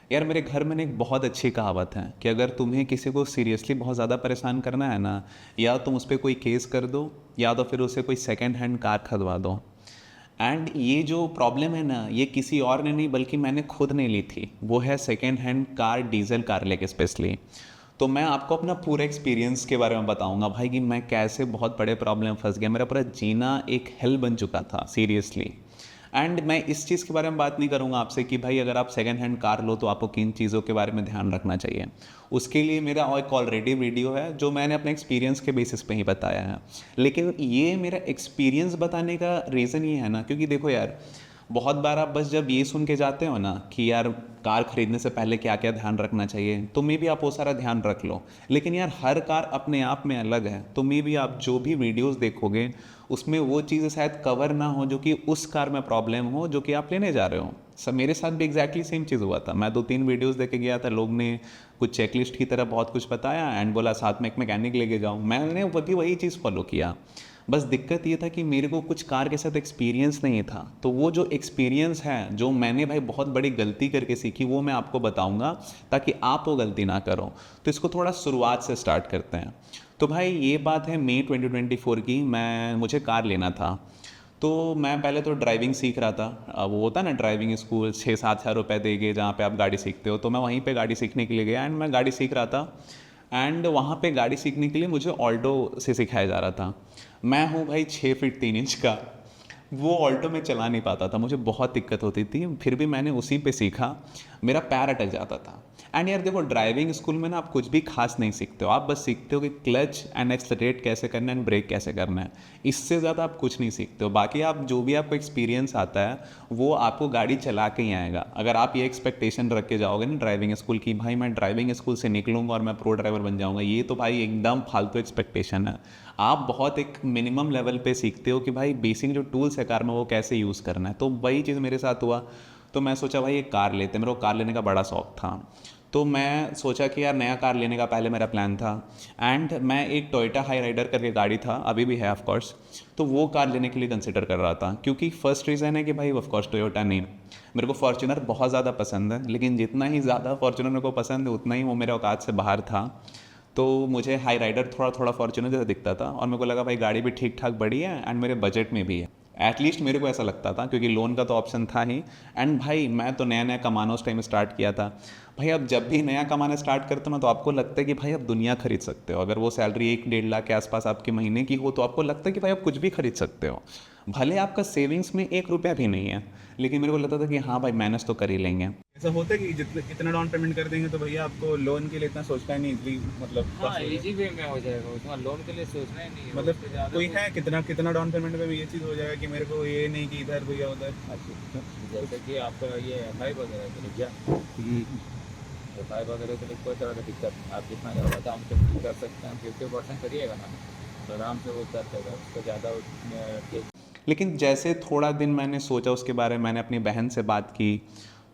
यार मेरे घर में ना एक बहुत अच्छी कहावत है कि अगर तुम्हें किसी को सीरियसली बहुत ज़्यादा परेशान करना है ना, या तुम उस पर कोई केस कर दो, या तो फिर उसे कोई सेकंड हैंड कार खरीदवा दो। एंड ये जो प्रॉब्लम है ना, ये किसी और ने नहीं बल्कि मैंने खुद ने ली थी। वो है second hand car, diesel car लेके स्पेशली। तो मैं आपको अपना पूरा एक्सपीरियंस के बारे में बताऊंगा भाई कि मैं कैसे बहुत बड़े प्रॉब्लम में फंस गया। मेरा पूरा जीना एक हेल बन चुका था सीरियसली। एंड मैं इस चीज़ के बारे में बात नहीं करूंगा आपसे कि भाई अगर आप सेकंड हैंड कार लो तो आपको किन चीज़ों के बारे में ध्यान रखना चाहिए। उसके लिए मेरा एक ऑलरेडी वीडियो है जो मैंने अपने एक्सपीरियंस के बेसिस पे ही बताया है। लेकिन ये मेरा एक्सपीरियंस बताने का रीज़न ये है ना, क्योंकि देखो यार, बहुत बार आप बस जब ये सुन के जाते हो ना कि यार कार खरीदने से पहले क्या क्या ध्यान रखना चाहिए, तो मे भी आप वो सारा ध्यान रख लो। लेकिन यार हर कार अपने आप में अलग है, तो मे भी आप जो भी वीडियोस देखोगे उसमें वो चीज़ें शायद कवर ना हो जो कि उस कार में प्रॉब्लम हो जो कि आप लेने जा रहे हो। सब मेरे साथ भी एग्जैक्टली सेम चीज़ हुआ था। मैं 2-3 वीडियोस देख के गया था, लोग ने कुछ चेकलिस्ट की तरह बहुत कुछ बताया एंड बोला साथ में एक मैकेनिक लेके जाऊँ, मैंने वही चीज़ फॉलो किया। बस दिक्कत ये था कि मेरे को कुछ कार के साथ एक्सपीरियंस नहीं था। तो वो जो एक्सपीरियंस है जो मैंने भाई बहुत बड़ी गलती करके सीखी, वो मैं आपको बताऊंगा ताकि आप वो गलती ना करो। तो इसको थोड़ा शुरुआत से स्टार्ट करते हैं। तो भाई ये बात है मई 2024 की। मुझे कार लेना था। तो मैं पहले तो ड्राइविंग सीख रहा था। वो होता है ना ड्राइविंग स्कूल, 6-7 हज़ार रुपये देंगे जहाँ पे आप गाड़ी सीखते हो। तो मैं वहीं पे गाड़ी सीखने के लिए गया एंड मैं गाड़ी सीख रहा था। एंड वहाँ पे गाड़ी सीखने के लिए मुझे ऑल्टो से सिखाया जा रहा था। मैं हूँ भाई 6 फीट 3 इंच का। वो ऑल्टो में चला नहीं पाता था, मुझे बहुत दिक्कत होती थी। फिर भी मैंने उसी पे सीखा। मेरा पैर अटक जाता था। एंड यार देखो, ड्राइविंग स्कूल में ना आप कुछ भी खास नहीं सीखते हो। आप बस सीखते हो कि क्लच एंड एक्सलरेट कैसे करना है एंड ब्रेक कैसे करना है। इससे ज़्यादा आप कुछ नहीं सीखते हो। बाकी आप जो भी आपको एक्सपीरियंस आता है वो आपको गाड़ी चला के ही आएगा। अगर आप ये एक्सपेक्टेशन रख के जाओगे ना ड्राइविंग स्कूल की, भाई मैं ड्राइविंग स्कूल से निकलूंगा और मैं प्रो ड्राइवर बन जाऊंगा, ये तो भाई एकदम फालतू एक्सपेक्टेशन है। आप बहुत एक मिनिमम लेवल पे सीखते हो कि भाई बेसिक जो टूल्स है कार में वो कैसे यूज़ करना है। तो वही चीज़ मेरे साथ हुआ। तो मैं सोचा भाई एक कार लेते, मेरे को कार लेने का बड़ा शौक था। तो मैं सोचा कि यार नया कार लेने का पहले मेरा प्लान था। एंड मैं एक टोयोटा हाई राइडर करके गाड़ी था, अभी भी है ऑफ कोर्स। तो वो कार लेने के लिए कंसिडर कर रहा था, क्योंकि फर्स्ट रीज़न है कि भाई ऑफ कोर्स टोयोटा नहीं, मेरे को फॉर्च्यूनर बहुत ज़्यादा पसंद है। लेकिन जितना ही ज़्यादा फॉर्च्यूनर मेरे को पसंद है उतना ही वो मेरे औकात से बाहर था। तो मुझे हाई राइडर थोड़ा थोड़ा फॉर्च्यूनर जैसा दिखता था और मेरे को लगा भाई गाड़ी भी ठीक ठाक बड़ी है एंड मेरे बजट में भी है। एटलीस्ट मेरे को ऐसा लगता था, क्योंकि लोन का तो ऑप्शन था ही। एंड भाई मैं तो नया नया कमाना उस टाइम स्टार्ट किया था। भाई अब जब भी नया कमाना स्टार्ट करते हो ना, तो आपको लगता है कि भाई आप दुनिया खरीद सकते हो। अगर वो सैलरी 1-1.5 लाख के आसपास आपके महीने की हो तो आपको लगता है कि भाई आप कुछ भी खरीद सकते हो। भले आपका सेविंग्स में 1 रुपया भी नहीं है, लेकिन मेरे को लगता था कि हाँ भाई मैनेज तो कर ही लेंगे। ऐसा होता है कि जितना इतना डाउन पेमेंट कर देंगे तो भैया आपको लोन के लिए इतना सोचना ही नहीं, इजली मतलब हाँ, पास हो इजी जाएगा। वे में हो जाएगा, उसमें लोन के लिए सोचना ही नहीं है मतलब उससे ज़्यादा कोई तो। है कितना कितना डाउन पेमेंट में भी ये चीज़ हो जाएगा कि मेरे को ये नहीं कि इधर भैया उधर। जैसे कि आपका ये एफ आई वगैरह के लिए क्या, एफ आई वगैरह के लिए कोई तरह का दिक्कत नहीं। आप जितना ज़्यादा डाउन पेमेंट कर सकते हैं, 50% करिएगा ना, तो आराम से वो कर देगा। उसको ज़्यादा उसमें लेकिन जैसे थोड़ा दिन मैंने सोचा उसके बारे में, मैंने अपनी बहन से बात की,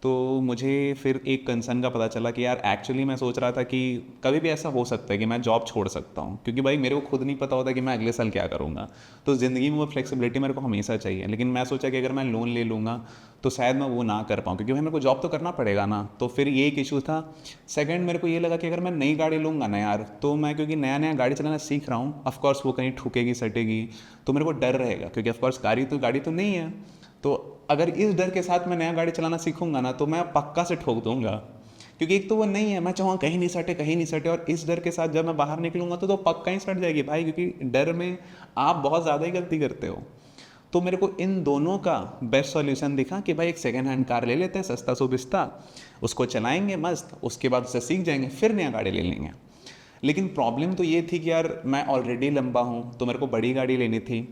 तो मुझे फिर एक कंसर्न का पता चला कि यार एक्चुअली मैं सोच रहा था कि कभी भी ऐसा हो सकता है कि मैं जॉब छोड़ सकता हूँ, क्योंकि भाई मेरे को खुद नहीं पता होता कि मैं अगले साल क्या करूँगा। तो ज़िंदगी में वो फ्लेक्सिबिलिटी मेरे को हमेशा चाहिए। लेकिन मैं सोचा कि अगर मैं लोन ले लूँगा तो शायद मैं वो ना कर पाऊँ, क्योंकि भाई मेरे को जॉब तो करना पड़ेगा ना। तो फिर ये एक इशू था। सेकंड, मेरे को ये लगा कि अगर मैं नई गाड़ी लूँगा ना यार, तो मैं क्योंकि नया नया गाड़ी चलाना सीख रहा हूँ, ऑफकोर्स वो कहीं ठुकेगी सटेगी, तो मेरे को डर रहेगा, क्योंकि ऑफकोर्स गाड़ी तो नहीं है। तो अगर इस डर के साथ मैं नया गाड़ी चलाना सीखूंगा ना, तो मैं पक्का से ठोक दूंगा। क्योंकि एक तो वो नहीं है, मैं चाहूँगा कहीं नहीं सटे कहीं नहीं सटे, और इस डर के साथ जब मैं बाहर निकलूंगा तो पक्का ही सट जाएगी भाई, क्योंकि डर में आप बहुत ज़्यादा ही गलती करते हो। तो मेरे को इन दोनों का बेस्ट सॉल्यूशन दिखा कि भाई एक सेकेंड हैंड कार ले लेते हैं, सस्ता सुबिस्ता, उसको चलाएंगे मस्त, उसके बाद उससे सीख जाएंगे, फिर नया गाड़ी ले लेंगे। लेकिन प्रॉब्लम तो ये थी कि यार मैं ऑलरेडी लंबा हूँ, तो मेरे को बड़ी गाड़ी लेनी थी।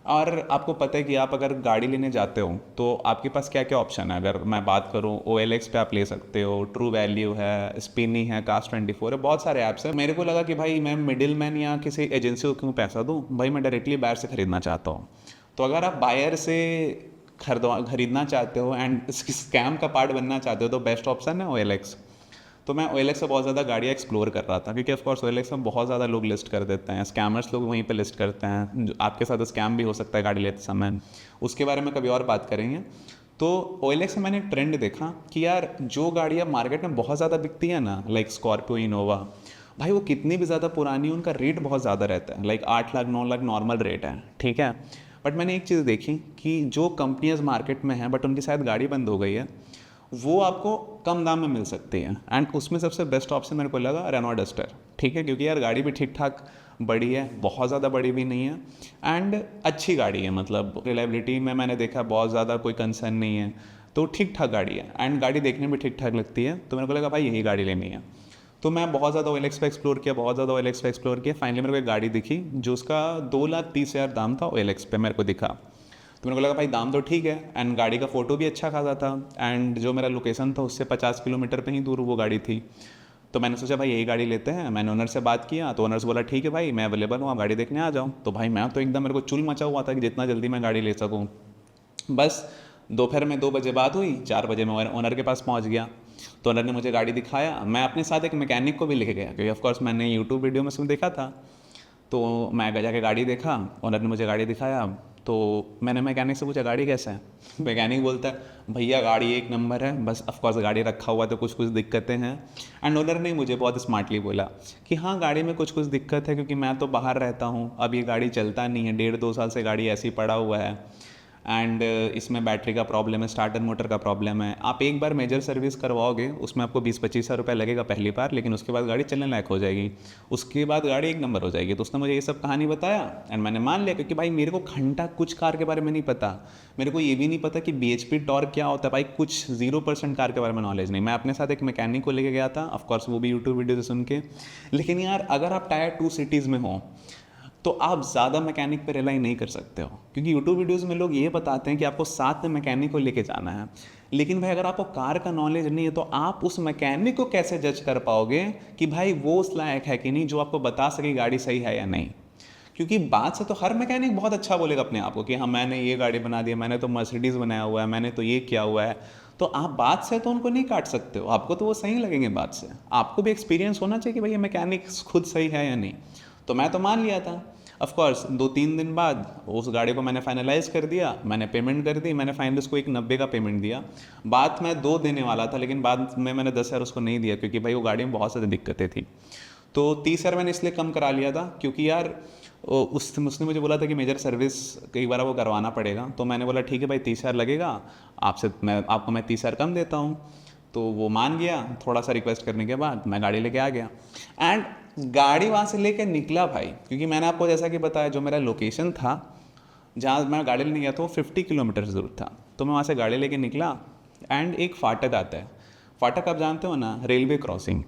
और आपको पता है कि आप अगर गाड़ी लेने जाते हो तो आपके पास क्या क्या ऑप्शन है। अगर मैं बात करूँ, OLX पे आप ले सकते हो, ट्रू वैल्यू है, स्पिनी है, Cars24 है, बहुत सारे ऐप्स हैं। मेरे को लगा कि भाई मैं मिडिल मैन या किसी एजेंसी को क्यों पैसा दूँ, भाई मैं डायरेक्टली बायर से ख़रीदना चाहता हूँ। तो अगर आप बायर से खरीदना चाहते हो एंड स्कैम का पार्ट बनना चाहते हो, तो बेस्ट ऑप्शन है OLX। तो मैं OLX से बहुत ज़्यादा गाड़ियाँ एक्सप्लोर कर रहा था, क्योंकि ऑफकोर्स OLX में बहुत ज़्यादा लोग लिस्ट कर देते हैं, स्कैमर्स लोग वहीं पे लिस्ट करते हैं, आपके साथ स्कैम भी हो सकता है गाड़ी लेते समय। उसके बारे में कभी और बात करेंगे। तो OLX में मैंने ट्रेंड देखा कि यार जो गाड़ियाँ मार्केट में बहुत ज़्यादा बिकती है ना, लाइक स्कॉर्पियो, इनोवा, भाई वो कितनी भी ज़्यादा पुरानी है, उनका रेट बहुत ज़्यादा रहता है, like 8 lakh 9 lakh normal rate है, ठीक है। बट मैंने एक चीज़ देखी कि जो कंपनियाँ मार्केट में हैं बट उनकी शायद गाड़ी बंद हो गई है, वो आपको कम दाम में मिल सकती है। एंड उसमें सबसे बेस्ट ऑप्शन मेरे को लगा रेनॉल्ट डस्टर, ठीक है, क्योंकि यार गाड़ी भी ठीक ठाक बड़ी है, बहुत ज़्यादा बड़ी भी नहीं है एंड अच्छी गाड़ी है, मतलब रिलायबिलिटी में मैंने देखा बहुत ज़्यादा कोई कंसर्न नहीं है, तो ठीक ठाक गाड़ी है एंड गाड़ी देखने में ठीक ठाक लगती है। तो मेरे को लगा भाई यही गाड़ी लेनी है। तो मैं बहुत ज़्यादा OLX पे एक्सप्लोर किया, बहुत ज़्यादा OLX पे एक्सप्लोर किया। फाइनली मेरे को एक गाड़ी दिखी जो उसका 2,30,000 दाम था, OLX पे मेरे को दिखा। तो मेरे को लगा भाई दाम तो ठीक है एंड गाड़ी का फ़ोटो भी अच्छा खासा था एंड जो मेरा लोकेशन था उससे 50 किलोमीटर पे ही दूर वो गाड़ी थी। तो मैंने सोचा भाई यही गाड़ी लेते हैं। मैंने ओनर से बात किया तो ओनर से बोला ठीक है भाई मैं अवेलेबल हूँ, आप गाड़ी देखने आ जाओ। तो भाई मैं तो एकदम, मेरे को चुल मचा हुआ था कि जितना जल्दी मैं गाड़ी ले सकूँ। बस दोपहर में 2 बजे बात हुई, 4 बजे मैं ओनर के पास पहुँच गया। तो ओनर ने मुझे गाड़ी दिखाया, मैं अपने साथ एक मैकेनिक को भी लेके गया क्योंकि ऑफकोर्स मैंने यूट्यूब वीडियो में उसमें देखा था। तो मैं जाके गाड़ी देखा, ओनर ने मुझे गाड़ी दिखाया। तो मैंने मैकेनिक से पूछा गाड़ी कैसा है। मैकेनिक बोलता है भैया गाड़ी एक नंबर है, बस ऑफकोर्स गाड़ी रखा हुआ तो कुछ कुछ दिक्कतें हैं। एंड ओनर ने मुझे बहुत स्मार्टली बोला कि हाँ गाड़ी में कुछ कुछ दिक्कत है क्योंकि मैं तो बाहर रहता हूँ, अब ये गाड़ी चलता नहीं है, 1.5-2 साल से गाड़ी ऐसे ही पड़ा हुआ है एंड इसमें बैटरी का प्रॉब्लम है, स्टार्टर मोटर का प्रॉब्लम है। आप एक बार मेजर सर्विस करवाओगे उसमें आपको 20-25 हज़ार रुपये लगेगा पहली बार, लेकिन उसके बाद गाड़ी चलने लायक हो जाएगी, उसके बाद गाड़ी एक नंबर हो जाएगी। तो उसने मुझे ये सब कहानी बताया एंड मैंने मान लिया क्योंकि भाई मेरे को घंटा कुछ कार के बारे में नहीं पता, मेरे को ये भी नहीं पता कि BHP टॉर्क क्या होता है, भाई कुछ 0% कार के बारे में नॉलेज नहीं। मैं अपने साथ एक मैकेनिक को लेके गया था, ऑफकोर्स वो भी यूट्यूब वीडियो से सुन के। लेकिन यार अगर आप टायर 2 सिटीज़ में हो तो आप ज़्यादा मैकेनिक पे रिलाई नहीं कर सकते हो, क्योंकि यूट्यूब वीडियोस में लोग ये बताते हैं कि आपको साथ में मैकेनिक को लेके जाना है। लेकिन भाई अगर आपको कार का नॉलेज नहीं है तो आप उस मैकेनिक को कैसे जज कर पाओगे कि भाई वो उस लायक है कि नहीं जो आपको बता सके गाड़ी सही है या नहीं। क्योंकि बात से तो हर मैकेनिक बहुत अच्छा बोलेगा अपने आप को कि हाँ मैंने ये गाड़ी बना दी है, मैंने तो मर्सिडीज़ बनाया हुआ है, मैंने तो ये किया हुआ है। तो आप बात से तो उनको नहीं काट सकते हो, आपको तो वो सही लगेंगे बात से। आपको भी एक्सपीरियंस होना चाहिए कि भाई ये मैकेनिक खुद सही है या नहीं। तो मैं तो मान लिया था। ऑफ कोर्स 2-3 दिन बाद उस गाड़ी को मैंने फाइनलाइज कर दिया, मैंने पेमेंट कर दी। मैंने फाइनली उसको 190 का पेमेंट दिया। बात मैं 2 देने वाला था लेकिन बाद में मैंने 10,000 उसको नहीं दिया क्योंकि भाई वो गाड़ी में बहुत सारी दिक्कतें थी। तो 30,000 मैंने इसलिए कम करा लिया था क्योंकि यार उसने मुझे बोला था कि मेजर सर्विस कई बार वो करवाना पड़ेगा। तो मैंने बोला ठीक है भाई 30,000 लगेगा, आपको मैं 30,000 कम देता हूँ। तो वो मान गया। थोड़ा सा रिक्वेस्ट करने के बाद मैं गाड़ी लेके आ गया एंड गाड़ी वहाँ से लेके निकला भाई, क्योंकि मैंने आपको जैसा कि बताया जो मेरा लोकेशन था जहाँ मैं गाड़ी लेने गया था वो 50 किलोमीटर दूर था। तो मैं वहाँ से गाड़ी लेके निकला एंड एक फाटक आता है, फाटक आप जानते हो ना, रेलवे क्रॉसिंग।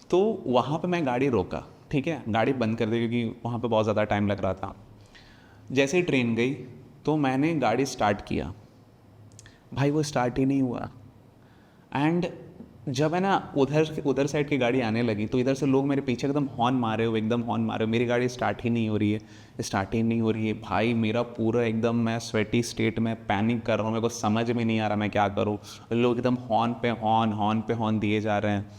तो वहाँ पे मैं गाड़ी रोका, ठीक है, गाड़ी बंद कर दी क्योंकि वहाँ पे बहुत ज़्यादा टाइम लग रहा था। जैसे ही ट्रेन गई तो मैंने गाड़ी स्टार्ट किया, भाई वो स्टार्ट ही नहीं हुआ। एंड जब है ना उधर साइड की गाड़ी आने लगी तो इधर से लोग मेरे पीछे एकदम हॉर्न मारे हुए, एकदम हॉर्न मारे हुए। मेरी गाड़ी स्टार्ट ही नहीं हो रही है, स्टार्ट ही नहीं हो रही है। भाई मेरा पूरा एकदम, मैं स्वेटी स्टेट में पैनिक कर रहा हूँ, मेरे को समझ में नहीं आ रहा मैं क्या करूँ। लोग एकदम हॉर्न पे हॉर्न दिए जा रहे हैं,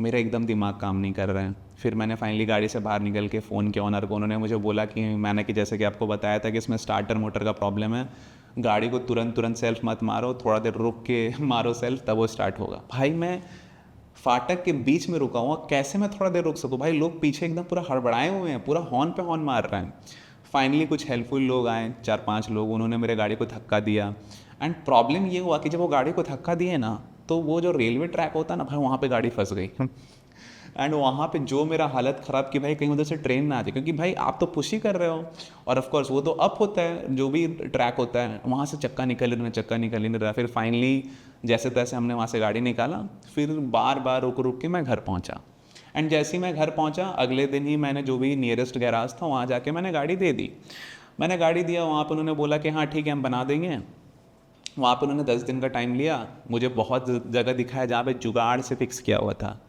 मेरा एकदम दिमाग काम नहीं कर रहा है। फिर मैंने फाइनली गाड़ी से बाहर निकल के फ़ोन किया ओनर को। उन्होंने मुझे बोला कि मैंने कि जैसे कि आपको बताया था कि इसमें स्टार्टर मोटर का प्रॉब्लम है, गाड़ी को तुरंत सेल्फ मत मारो, थोड़ा देर रुक के मारो सेल्फ, तब वो स्टार्ट होगा। भाई मैं फाटक के बीच में रुका हुआ, कैसे मैं थोड़ा देर रुक सकूँ? भाई लोग पीछे एकदम पूरा हड़बड़ाए हुए हैं, पूरा हॉर्न पे हॉर्न मार रहे हैं। फाइनली कुछ हेल्पफुल लोग आए, 4-5 लोग, उन्होंने मेरे गाड़ी को धक्का दिया। एंड प्रॉब्लम ये हुआ कि जब वो गाड़ी को धक्का दिए ना तो वो जो रेलवे ट्रैक होता है ना भाई, वहाँ पे गाड़ी फंस गई। एंड वहाँ पे जो मेरा हालत ख़राब कि भाई कहीं उधर से ट्रेन ना आ जाए, क्योंकि भाई आप तो पुश ही कर रहे हो और ऑफ कोर्स वो तो अप होता है, जो भी ट्रैक होता है वहाँ से चक्का निकल नहीं रहा। फिर फाइनली जैसे तैसे हमने वहाँ से गाड़ी निकाला। फिर बार रुक के मैं घर पहुँचा। एंड जैसे ही मैं घर पहुँचा अगले दिन ही मैंने जो भी नियरेस्ट गैराज था वहाँ जाके मैंने गाड़ी दे दी। मैंने गाड़ी दिया, वहाँ पर उन्होंने बोला कि हाँ ठीक है हम बना देंगे। वहाँ पर उन्होंने 10 दिन का टाइम लिया। मुझे बहुत जगह दिखाया जहाँ पे जुगाड़ से फिक्स किया हुआ था।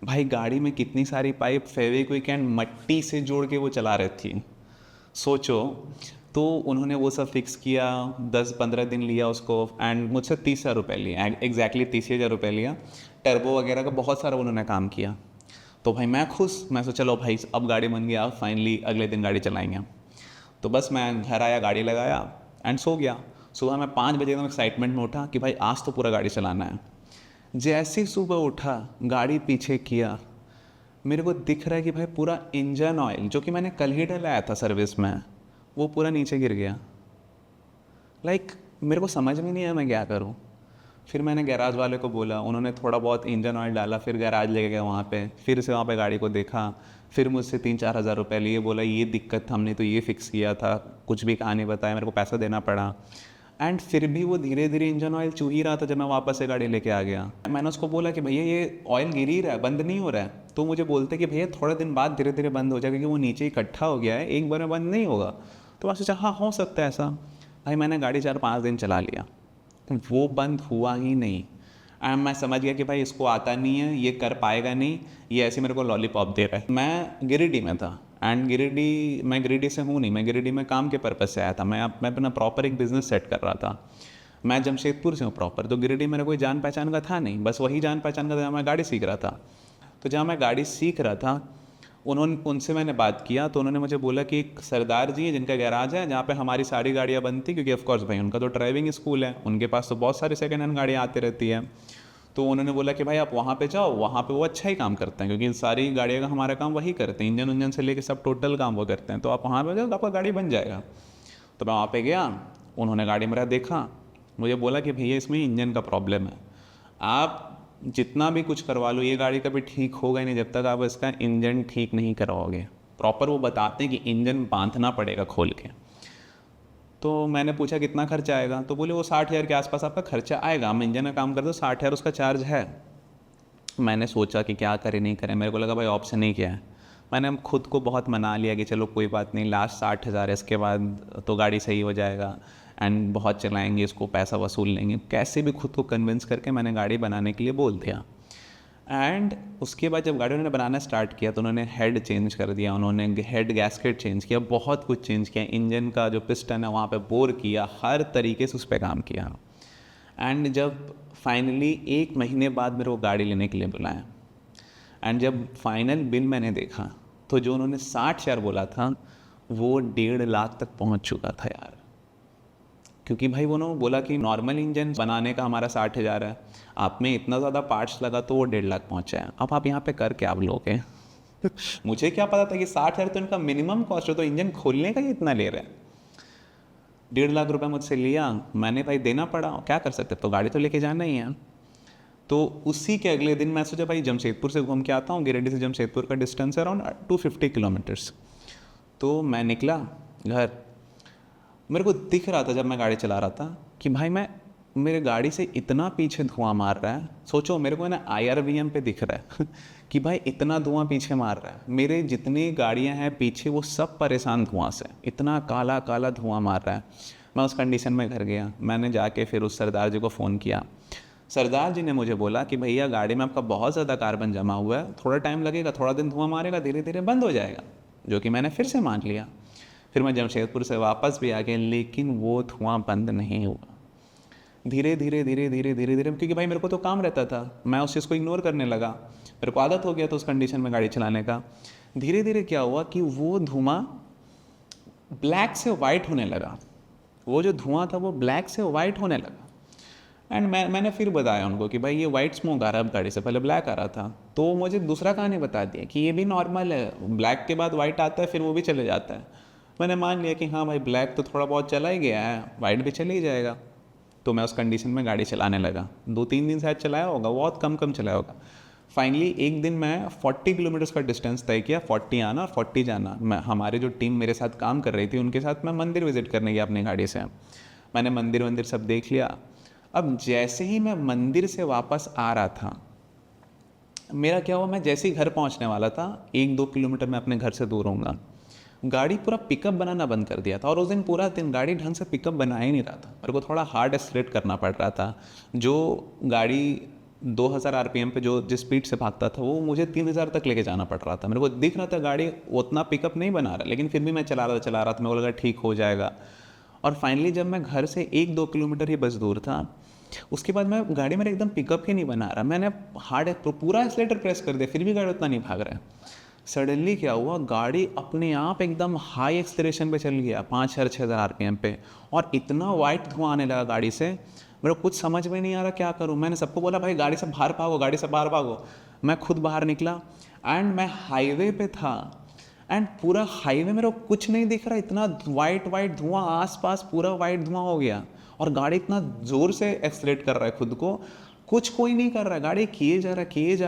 भाई गाड़ी में कितनी सारी पाइप फेविक्विक एंड मट्टी से जोड़ के वो चला रही थी, सोचो। तो उन्होंने वो सब फिक्स किया, 10-15 दिन लिया उसको एंड मुझसे 30,000 रुपये लिया, एग्जैक्टली 30,000 रुपये लिया। टर्बो वगैरह का बहुत सारा उन्होंने काम किया। तो भाई मैं खुश, मैं सोचा चलो भाई अब गाड़ी बन गया, फाइनली अगले दिन गाड़ी चलाएंगे। तो बस मैं घर आया, गाड़ी लगाया एंड सो गया। सुबह मैं 5 बजे एकदम एक्साइटमेंट में उठा कि भाई आज तो पूरा गाड़ी चलाना है। जैसे ही सुबह उठा, गाड़ी पीछे किया, मेरे को दिख रहा है कि भाई पूरा इंजन ऑयल जो कि मैंने कल ही डलाया था सर्विस में, वो पूरा नीचे गिर गया। मेरे को समझ में नहीं आया मैं क्या करूँ। फिर मैंने गैराज वाले को बोला, उन्होंने थोड़ा बहुत इंजन ऑयल डाला, फिर गैराज लेके गया वहाँ पे, फिर से वहाँ पे गाड़ी को देखा, फिर मुझसे 3-4 हज़ार रुपये लिए, बोला ये दिक्कत था, हमने तो ये फिक्स किया था, कुछ भी कहा नहीं बताया, मेरे को पैसा देना पड़ा। एंड फिर भी वो धीरे धीरे इंजन ऑयल चू ही रहा था जब मैं वापस से गाड़ी लेके आ गया। मैंने उसको बोला कि भैया ये ऑयल गिर ही रहा है, बंद नहीं हो रहा है। तो मुझे बोलते कि भैया थोड़े दिन बाद धीरे धीरे बंद हो जाएगा, क्योंकि वो नीचे इकट्ठा हो गया है, एक बार में बंद नहीं होगा। तो मैं सोचा हाँ हो सकता है ऐसा। भाई मैंने गाड़ी 4-5 दिन चला लिया, वो बंद हुआ ही नहीं। एंड मैं समझ गया कि भाई इसको आता नहीं है, ये कर पाएगा नहीं, ये ऐसे मेरे को लॉलीपॉप दे रहा है। मैं गिरिडीह में था, एंड मैं गिरिडीह से हूँ नहीं, मैं गिरिडीह में काम के पर्पज़ से आया था। मैं अपना प्रॉपर एक बिज़नेस सेट कर रहा था। मैं जमशेदपुर से हूँ प्रॉपर, तो गिरिडीह मेरा कोई जान पहचान का था नहीं, बस वही जान पहचान का था जहाँ मैं गाड़ी सीख रहा था। तो जहाँ मैं गाड़ी सीख रहा था, उनसे मैंने बात किया, तो उन्होंने मुझे बोला कि एक सरदार जी है जिनका गैराज है, जहाँ पे हमारी सारी गाड़ियाँ बनती, क्योंकि ऑफकोर्स भाई उनका तो ड्राइविंग स्कूल है, उनके पास तो बहुत सारी सेकेंड हैंड गाड़ियाँ आती रहती है। तो उन्होंने बोला कि भाई आप वहाँ पे जाओ, वहाँ पे वो अच्छा ही काम करते हैं, क्योंकि सारी गाड़ियों का हमारा काम वही करते हैं, इंजन उंजन से लेके सब टोटल काम वो करते हैं। तो आप वहाँ पे जाओ, आपका गाड़ी बन जाएगा। तो मैं वहाँ पे गया, उन्होंने गाड़ी मेरा देखा, मुझे बोला कि भैया इसमें इंजन का प्रॉब्लम है, आप जितना भी कुछ करवा लो ये गाड़ी कभी ठीक होगा ही नहीं जब तक आप इसका इंजन ठीक नहीं करवाओगे। प्रॉपर वो बताते हैं कि इंजन बांधना पड़ेगा खोल के। तो मैंने पूछा कितना खर्चा आएगा, तो बोले वो 60,000 के आसपास आपका खर्चा आएगा, हम इंजन का काम करते 60,000 उसका चार्ज है। मैंने सोचा कि क्या करें नहीं करें, मेरे को लगा भाई ऑप्शन नहीं क्या है। मैंने खुद को बहुत मना लिया कि चलो कोई बात नहीं, लास्ट 60,000 है, इसके बाद तो गाड़ी सही हो जाएगा, एंड बहुत चलाएंगे इसको, पैसा वसूल लेंगे। कैसे भी खुद को कन्विंस करके मैंने गाड़ी बनाने के लिए बोल दिया। एंड उसके बाद जब गाड़ी उन्होंने बनाना स्टार्ट किया, तो उन्होंने हेड चेंज कर दिया, उन्होंने हेड गैस्केट चेंज किया, बहुत कुछ चेंज किया, इंजन का जो पिस्टन है वहाँ पे बोर किया, हर तरीके से उस पर काम किया। एंड जब फाइनली 1 महीने बाद मेरे को गाड़ी लेने के लिए बुलाया, एंड जब फाइनल बिल मैंने देखा, तो जो उन्होंने 60,000 बोला था वो 1.5 लाख तक पहुँच चुका था यार। क्योंकि भाई वो बोला कि नॉर्मल इंजन बनाने का हमारा 60,000 है, आप में इतना ज़्यादा पार्ट्स लगा तो वो 1.5 लाख पहुँचा है। अब आप यहाँ पे कर क्या आप लोग हैं मुझे क्या पता था कि 60,000 तो इनका मिनिमम कॉस्ट है, तो इंजन खोलने का ही इतना ले रहे हैं। 1.5 लाख रुपए मुझसे लिया मैंने, भाई देना पड़ा, क्या कर सकते, तो गाड़ी तो लेके जाना ही है। तो उसी के अगले दिन मैं सोचा भाई जमशेदपुर से घूम के आता हूँ, गिरिडीह से जमशेदपुर का डिस्टेंस है अराउंड 250 किलोमीटर्स। तो मैं निकला घर, मेरे को दिख रहा था जब मैं गाड़ी चला रहा था कि भाई मेरे गाड़ी से इतना पीछे धुआं मार रहा है। सोचो मेरे को ना IRVM पे दिख रहा है कि भाई इतना धुआं पीछे मार रहा है, मेरे जितनी गाड़ियां हैं पीछे वो सब परेशान धुआं से, इतना काला काला धुआं मार रहा है। मैं उस कंडीशन में घर गया, मैंने जाके फिर उस सरदार जी को फ़ोन किया। सरदार जी ने मुझे बोला कि भैया गाड़ी में आपका बहुत ज़्यादा कार्बन जमा हुआ है, थोड़ा टाइम लगेगा, थोड़ा दिन धुआं मारेगा, धीरे धीरे बंद हो जाएगा, जो कि मैंने फिर से मान लिया। फिर मैं जमशेदपुर से वापस भी आ गया, लेकिन वो धुआं बंद नहीं हुआ। धीरे धीरे धीरे धीरे धीरे धीरे, क्योंकि भाई मेरे को तो काम रहता था, मैं उस चीज़ को इग्नोर करने लगा, मेरे को आदत हो गया था उस कंडीशन में गाड़ी चलाने का। धीरे धीरे क्या हुआ कि वो धुआं ब्लैक से वाइट होने लगा, वो जो धुआं था वो ब्लैक से वाइट होने लगा। एंड मैंने फिर बताया उनको कि भाई ये वाइट स्मोक आ रहा है, अब गाड़ी से पहले ब्लैक आ रहा था। तो मुझे दूसरा कहानी बता दिया कि ये भी नॉर्मल है, ब्लैक के बाद वाइट आता है, फिर वो भी चले जाता है। मैंने मान लिया कि हाँ भाई ब्लैक तो थोड़ा बहुत चला ही गया है, वाइट भी चले ही जाएगा। तो मैं उस कंडीशन में गाड़ी चलाने लगा, 2-3 दिन शायद चलाया होगा, बहुत कम चलाया होगा। फाइनली एक दिन मैं 40 किलोमीटर्स का डिस्टेंस तय किया, 40 आना और 40 जाना। मैं हमारे जो टीम मेरे साथ काम कर रही थी उनके साथ मैं मंदिर विजिट करने गया अपनी गाड़ी से। मैंने मंदिर सब देख लिया। अब जैसे ही मैं मंदिर से वापस आ रहा था, मेरा क्या हुआ, मैं जैसे ही घर पहुंचने वाला था, 1-2 किलोमीटर मैं अपने घर से दूर होऊंगा, गाड़ी पूरा पिकअप बनाना बंद कर दिया था। और उस दिन पूरा दिन गाड़ी ढंग से पिकअप बना ही नहीं रहा था, मेरे को थोड़ा हार्ड एक्सलेट करना पड़ रहा था। जो गाड़ी 2000 RPM पे जिस स्पीड से भागता था वो मुझे 3000 तक लेके जाना पड़ रहा था। मेरे को दिख रहा था गाड़ी उतना पिकअप नहीं बना रहा, लेकिन फिर भी मैं चला रहा था, मेरे को लगा ठीक हो जाएगा। और फाइनली जब मैं घर से 1-2 किलोमीटर ही बस दूर था, उसके बाद मैं गाड़ी मेरा एकदम पिकअप ही नहीं बना रहा, मैंने हार्ड पूरा एक्सलेटर प्रेस कर दिया, फिर भी गाड़ी उतना नहीं भाग रहा है। सडनली क्या हुआ, गाड़ी अपने आप एकदम हाई एक्सलेशन पे चल गया 5,000-6,000 आरपीएम पे, और इतना वाइट धुआं आने लगा गाड़ी से, मेरे को कुछ समझ में नहीं आ रहा क्या करूं। मैंने सबको बोला भाई गाड़ी से बाहर भागो, गाड़ी से बाहर भागो। मैं खुद बाहर निकला एंड मैं हाईवे पे था एंड पूरा हाईवे मेरे को कुछ नहीं दिख रहा, इतना वाइट वाइट धुआं, आसपास पूरा वाइट धुआं हो गया, और गाड़ी इतना ज़ोर से एक्सलेट कर रहा है खुद को, कुछ कोई नहीं कर रहा है, गाड़ी किए जा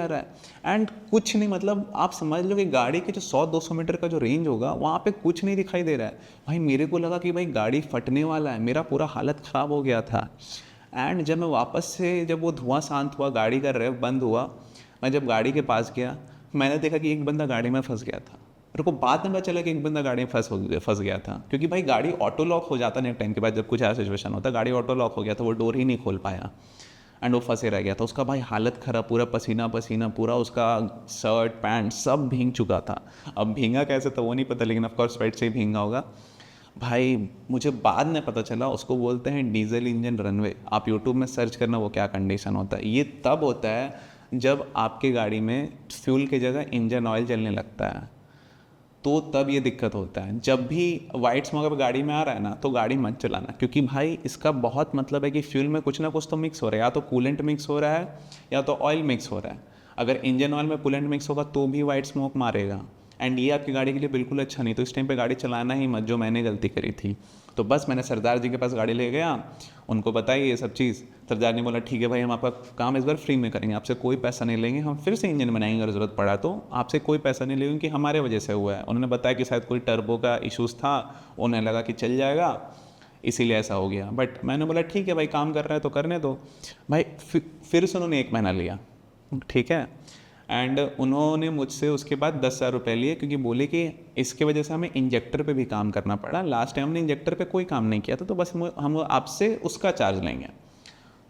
रहा है एंड कुछ नहीं, मतलब आप समझ लो कि गाड़ी के जो 100-200 मीटर का जो रेंज होगा वहाँ पे कुछ नहीं दिखाई दे रहा है। भाई मेरे को लगा कि भाई गाड़ी फटने वाला है, मेरा पूरा हालत ख़राब हो गया था। एंड जब मैं वापस से, जब वो धुआं शांत हुआ, गाड़ी का रेव बंद हुआ, मैं जब गाड़ी के पास गया, मैंने देखा कि एक बंदा गाड़ी में फंस गया था। मेरे को बाद में पता चला कि एक बंदा गाड़ी में फंस गया था, क्योंकि भाई गाड़ी ऑटो लॉक हो जाता नहीं टाइम के बाद, जब कुछ ऐसा सिचुएशन होता है, गाड़ी ऑटो लॉक हो गया था, वो डोर ही नहीं खोल पाया एंड वो फंसे रह गया था। उसका भाई हालत ख़राब, पूरा पसीना पसीना, पूरा उसका शर्ट पैंट सब भीग चुका था। अब भींगा कैसे था वो नहीं पता, लेकिन ऑफकोर्स स्वेट से ही भींगा होगा। भाई मुझे बाद में पता चला उसको बोलते हैं डीजल इंजन रनवे। आप यूट्यूब में सर्च करना वो क्या कंडीशन होता है। ये तब होता है जब आपके गाड़ी में फ्यूल की जगह इंजन ऑयल जलने लगता है, तो तब ये दिक्कत होता है। जब भी वाइट स्मोक अगर गाड़ी में आ रहा है ना, तो गाड़ी मत चलाना, क्योंकि भाई इसका बहुत मतलब है कि फ्यूल में कुछ ना कुछ तो मिक्स हो रहा है, या तो कूलेंट मिक्स हो रहा है या तो ऑयल मिक्स हो रहा है। अगर इंजन ऑयल में कूलेंट मिक्स होगा तो भी वाइट स्मोक मारेगा, एंड ये आपकी गाड़ी के लिए बिल्कुल अच्छा नहीं। तो इस टाइम पे गाड़ी चलाना ही मत, जो मैंने गलती करी थी। तो बस मैंने सरदार जी के पास गाड़ी ले गया, उनको बताई ये सब चीज़। सरदार ने बोला ठीक है भाई, हम आपका काम इस बार फ्री में करेंगे, आपसे कोई पैसा नहीं लेंगे, हम फिर से इंजन बनाएंगे अगर ज़रूरत पड़ा तो, आपसे कोई पैसा नहीं लेंगे कि हमारे वजह से हुआ है। उन्होंने बताया कि शायद कोई टर्बो का इशूज़ था, उन्हें लगा कि चल जाएगा, इसीलिए ऐसा हो गया। बट मैंने बोला ठीक है भाई, काम कर रहा है तो करने दो भाई। फिर से उन्होंने 1 महीना लिया, ठीक है, एंड उन्होंने मुझसे उसके बाद 10,000 रुपये लिए, क्योंकि बोले कि इसके वजह से हमें इंजेक्टर पे भी काम करना पड़ा। लास्ट टाइम हमने इंजेक्टर पे कोई काम नहीं किया था, तो बस हम आपसे उसका चार्ज लेंगे।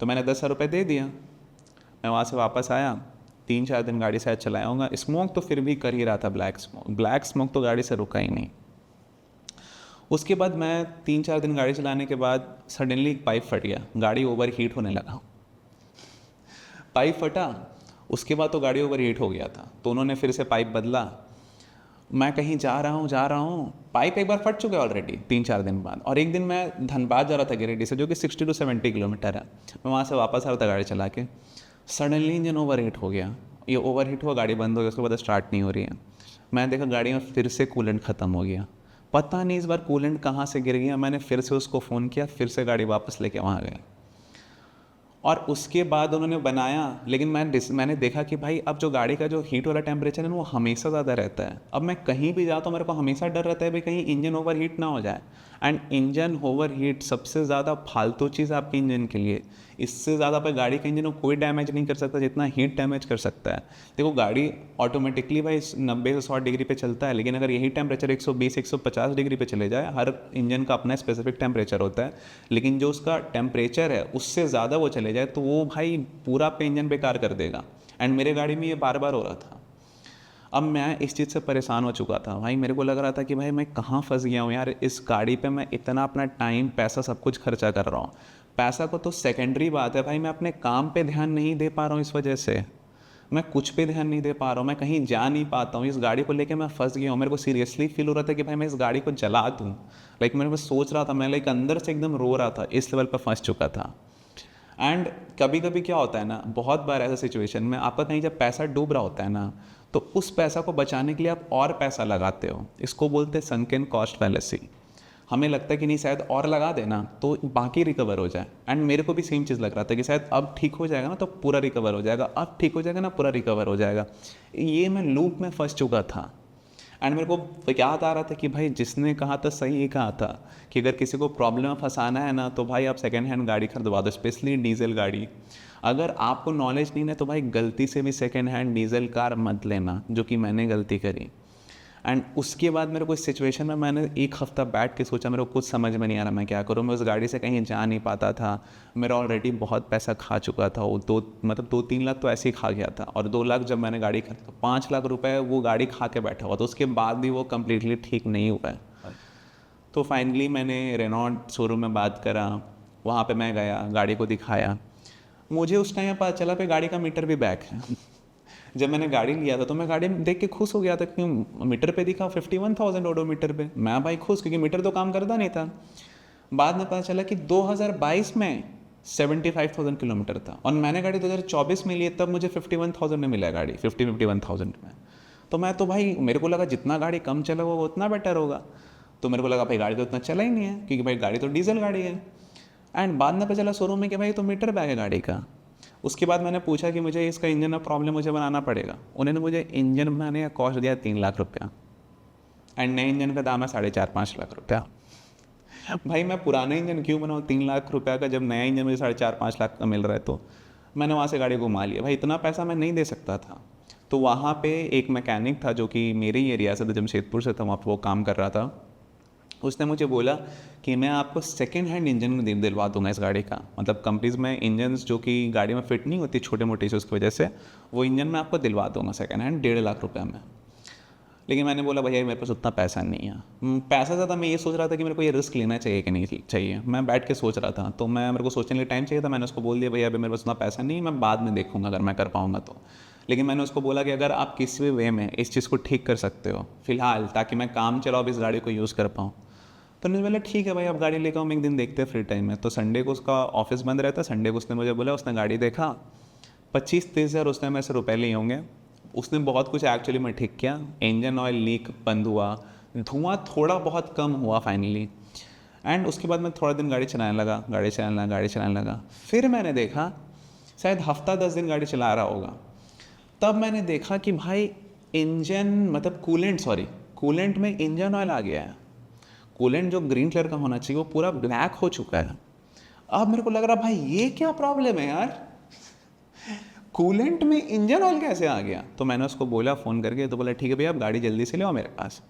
तो मैंने 10,000 रुपये दे दिया। मैं वहाँ से वापस आया, 3-4 दिन गाड़ी शायद चलाया होगा। स्मोक तो फिर भी कर ही रहा था, ब्लैक स्मोक तो गाड़ी से रुका ही नहीं। उसके बाद मैं 3-4 दिन गाड़ी चलाने के बाद सडनली पाइप फट गया, गाड़ी ओवर हीट होने लगा। पाइप फटा, उसके बाद तो गाड़ी ओवर हीट हो गया था, तो उन्होंने फिर से पाइप बदला। मैं कहीं जा रहा हूँ, पाइप एक बार फट चुका है ऑलरेडी 3-4 दिन बाद। और एक दिन मैं धनबाद जा रहा था गिरिडीह से, जो कि 60 से 70 किलोमीटर है। मैं वहाँ से वापस आ रहा था गाड़ी चला के, सडनली इंजन ओवर हीट हो गया। ये ओवर हीट हुआ, गाड़ी बंद हो गई, उसके बाद स्टार्ट नहीं हो रही है। मैं देखा गाड़ी में फिर से कूलेंट ख़त्म हो गया। पता नहीं इस बार कूलेंट कहाँ से गिर गया। मैंने फिर से उसको फ़ोन किया, फिर से गाड़ी वापस लेके वहाँ गया, और उसके बाद उन्होंने बनाया। लेकिन मैंने देखा कि भाई अब जो गाड़ी का जो हीट वाला टेम्परेचर है वो हमेशा ज़्यादा रहता है। अब मैं कहीं भी जाता हूँ, मेरे को हमेशा डर रहता है भाई कहीं इंजन ओवर हीट ना हो जाए। एंड इंजन ओवर हीट सबसे ज़्यादा फालतू चीज़ आपके इंजन के लिए। इससे ज़्यादा पर गाड़ी के इंजन को कोई डैमेज नहीं कर सकता जितना हीट डैमेज कर सकता है। देखो गाड़ी ऑटोमेटिकली भाई 90 से 100 डिग्री पे चलता है, लेकिन अगर यही टेम्परेचर 120-150 डिग्री पे चले जाए, हर इंजन का अपना स्पेसिफिक टेम्परेचर होता है, लेकिन जो उसका टेम्परेचर है उससे ज़्यादा वो चले जाए तो वो भाई पूरा आपका इंजन बेकार कर देगा। एंड मेरे गाड़ी में ये बार बार हो रहा था। अब मैं इस चीज़ से परेशान हो चुका था भाई, मेरे को लग रहा था कि भाई मैं कहाँ फंस गया हूँ यार। इस गाड़ी पे मैं इतना अपना टाइम पैसा सब कुछ खर्चा कर रहा हूँ। पैसा को तो सेकेंडरी बात है भाई, मैं अपने काम पे ध्यान नहीं दे पा रहा हूँ। इस वजह से मैं कुछ पे ध्यान नहीं दे पा रहा हूँ, मैं कहीं जा नहीं पाता हूँ। इस गाड़ी को लेके मैं फंस गया हूँ। मेरे को सीरियसली फील हो रहा था कि भाई मैं इस गाड़ी को जला दूँ। लाइक मेरे को सोच रहा था, मैं लाइक अंदर से एकदम रो रहा था, इस लेवल पर फंस चुका था। एंड कभी कभी क्या होता है ना, बहुत बार ऐसा सिचुएशन में आपका कहीं जब पैसा डूब रहा होता है ना, तो उस पैसा को बचाने के लिए आप और पैसा लगाते हो। इसको बोलते हैं संकन कॉस्ट फैलेसी। हमें लगता है कि नहीं शायद और लगा देना तो बाकी रिकवर हो जाए। एंड मेरे को भी सेम चीज़ लग रहा था कि शायद अब ठीक हो जाएगा ना तो पूरा रिकवर हो जाएगा, अब ठीक हो जाएगा ना पूरा रिकवर हो जाएगा। ये मैं लूप में फंस चुका था। एंड मेरे को याद आ रहा था कि भाई जिसने कहा था सही ही कहा था कि अगर किसी को प्रॉब्लम में फंसाना है ना तो भाई आप सेकेंड हैंड गाड़ी खरीदवा दो, स्पेशली डीजल गाड़ी। अगर आपको नॉलेज नहीं है तो भाई गलती से भी सेकेंड हैंड डीजल कार मत लेना, जो कि मैंने गलती करी। एंड उसके बाद मेरे को इस सिचुएशन में मैंने 1 हफ्ता बैठ के सोचा, मेरे को कुछ समझ में नहीं आ रहा मैं क्या करूँ। मैं उस गाड़ी से कहीं जा नहीं पाता था, मेरा ऑलरेडी बहुत पैसा खा चुका था वो, 2-3 लाख तो ऐसे ही खा गया था। और 2 लाख जब मैंने गाड़ी खरीदी, 5 लाख रुपए वो गाड़ी खा के बैठा हुआ, तो उसके बाद भी वो कम्प्लीटली ठीक नहीं हुआ है। तो फाइनली मैंने रेनॉल्ट शोरूम में बात करा, वहाँ पर मैं गया, गाड़ी को दिखाया। मुझे उस टाइम पता चला कि गाड़ी का मीटर भी बैक है। जब मैंने गाड़ी लिया था तो मैं गाड़ी देख के खुश हो गया था, क्योंकि मीटर पे दिखा 51,000 ओडोमीटर पे, मैं भाई खुश, क्योंकि मीटर तो काम करता नहीं था। बाद में पता चला कि 2022 में 75,000 किलोमीटर था, और मैंने गाड़ी 2024 में ली, तब मुझे 51,000 में मिला गाड़ी, 51,000 में। तो मैं तो भाई, मेरे को लगा जितना गाड़ी कम चला वो उतना बेटर होगा, तो मेरे को लगा भाई गाड़ी तो उतना चला ही नहीं है, क्योंकि भाई गाड़ी तो डीजल गाड़ी है। एंड बाद में पता चला शोरूम में कि भाई तो मीटर बैग है गाड़ी का। उसके बाद मैंने पूछा कि मुझे इसका इंजन में प्रॉब्लम मुझे बनाना पड़ेगा, उन्होंने मुझे इंजन बनाने का कॉस्ट दिया 3 लाख रुपया, एंड नए इंजन का दाम है 4.5-5 लाख रुपया। भाई मैं पुराने इंजन क्यों बनाऊँ 3 लाख रुपया का, जब नया इंजन मुझे 4.5-5 लाख का मिल रहा है। तो मैंने वहाँ से गाड़ी घुमा लिया, भाई इतना पैसा मैं नहीं दे सकता था। तो वहाँ पे एक मैकेनिक था जो कि मेरे ही एरिया से था, जमशेदपुर से था, वहाँ पर वो काम कर रहा था। उसने मुझे बोला कि मैं आपको सेकेंड हैंड इंजन दिलवा दूंगा इस गाड़ी का, मतलब कंपनीज में इंजन्स जो कि गाड़ी में फिट नहीं होती छोटे मोटे इश्यूज़ की वजह से, वो इंजन मैं आपको दिलवा दूंगा सेकेंड हैंड 1.5 लाख रुपये में। लेकिन मैंने बोला भैया मेरे पास उतना पैसा नहीं है। पैसा ज़्यादा मैं ये सोच रहा था कि मेरे को ये रिस्क लेना चाहिए कि नहीं चाहिए, मैं बैठ के सोच रहा था। तो मेरे को सोचने के लिए टाइम चाहिए था। मैंने उसको बोल दिया भैया अभी मेरे पास उतना पैसा नहीं, मैं बाद में देखूंगा अगर मैं कर पाऊँगा तो। लेकिन मैंने उसको बोला कि अगर आप किसी भी वे में इस चीज़ को ठीक कर सकते हो फिलहाल, ताकि मैं काम चलाओ अब इस गाड़ी को यूज़ कर पाऊँ। तो मैंने बोला ठीक है भाई, अब गाड़ी लेकर हम एक दिन देखते हैं फ्री टाइम में। तो संडे को उसका ऑफिस बंद रहता है, संडे को उसने मुझे बोला, उसने गाड़ी देखा, 25-30 हज़ार उसने मेरे से रुपये लिए होंगे। उसने बहुत कुछ एक्चुअली में ठीक किया, इंजन ऑयल लीक बंद हुआ, धुआं थोड़ा बहुत कम हुआ फाइनली। एंड उसके बाद मैं थोड़ा दिन गाड़ी चलाने लगा। फिर मैंने देखा शायद हफ्ता 10 दिन गाड़ी चला रहा होगा, तब मैंने देखा कि भाई इंजन मतलब कूलेंट में इंजन ऑयल आ गया है। कूलेंट जो ग्रीन कलर का होना चाहिए वो पूरा ब्लैक हो चुका है। अब मेरे को लग रहा भाई ये क्या प्रॉब्लम है यार, कूलेंट में इंजन ऑयल कैसे आ गया। तो मैंने उसको बोला फ़ोन करके, तो बोला ठीक है भैया आप गाड़ी जल्दी से ले आओ मेरे पास।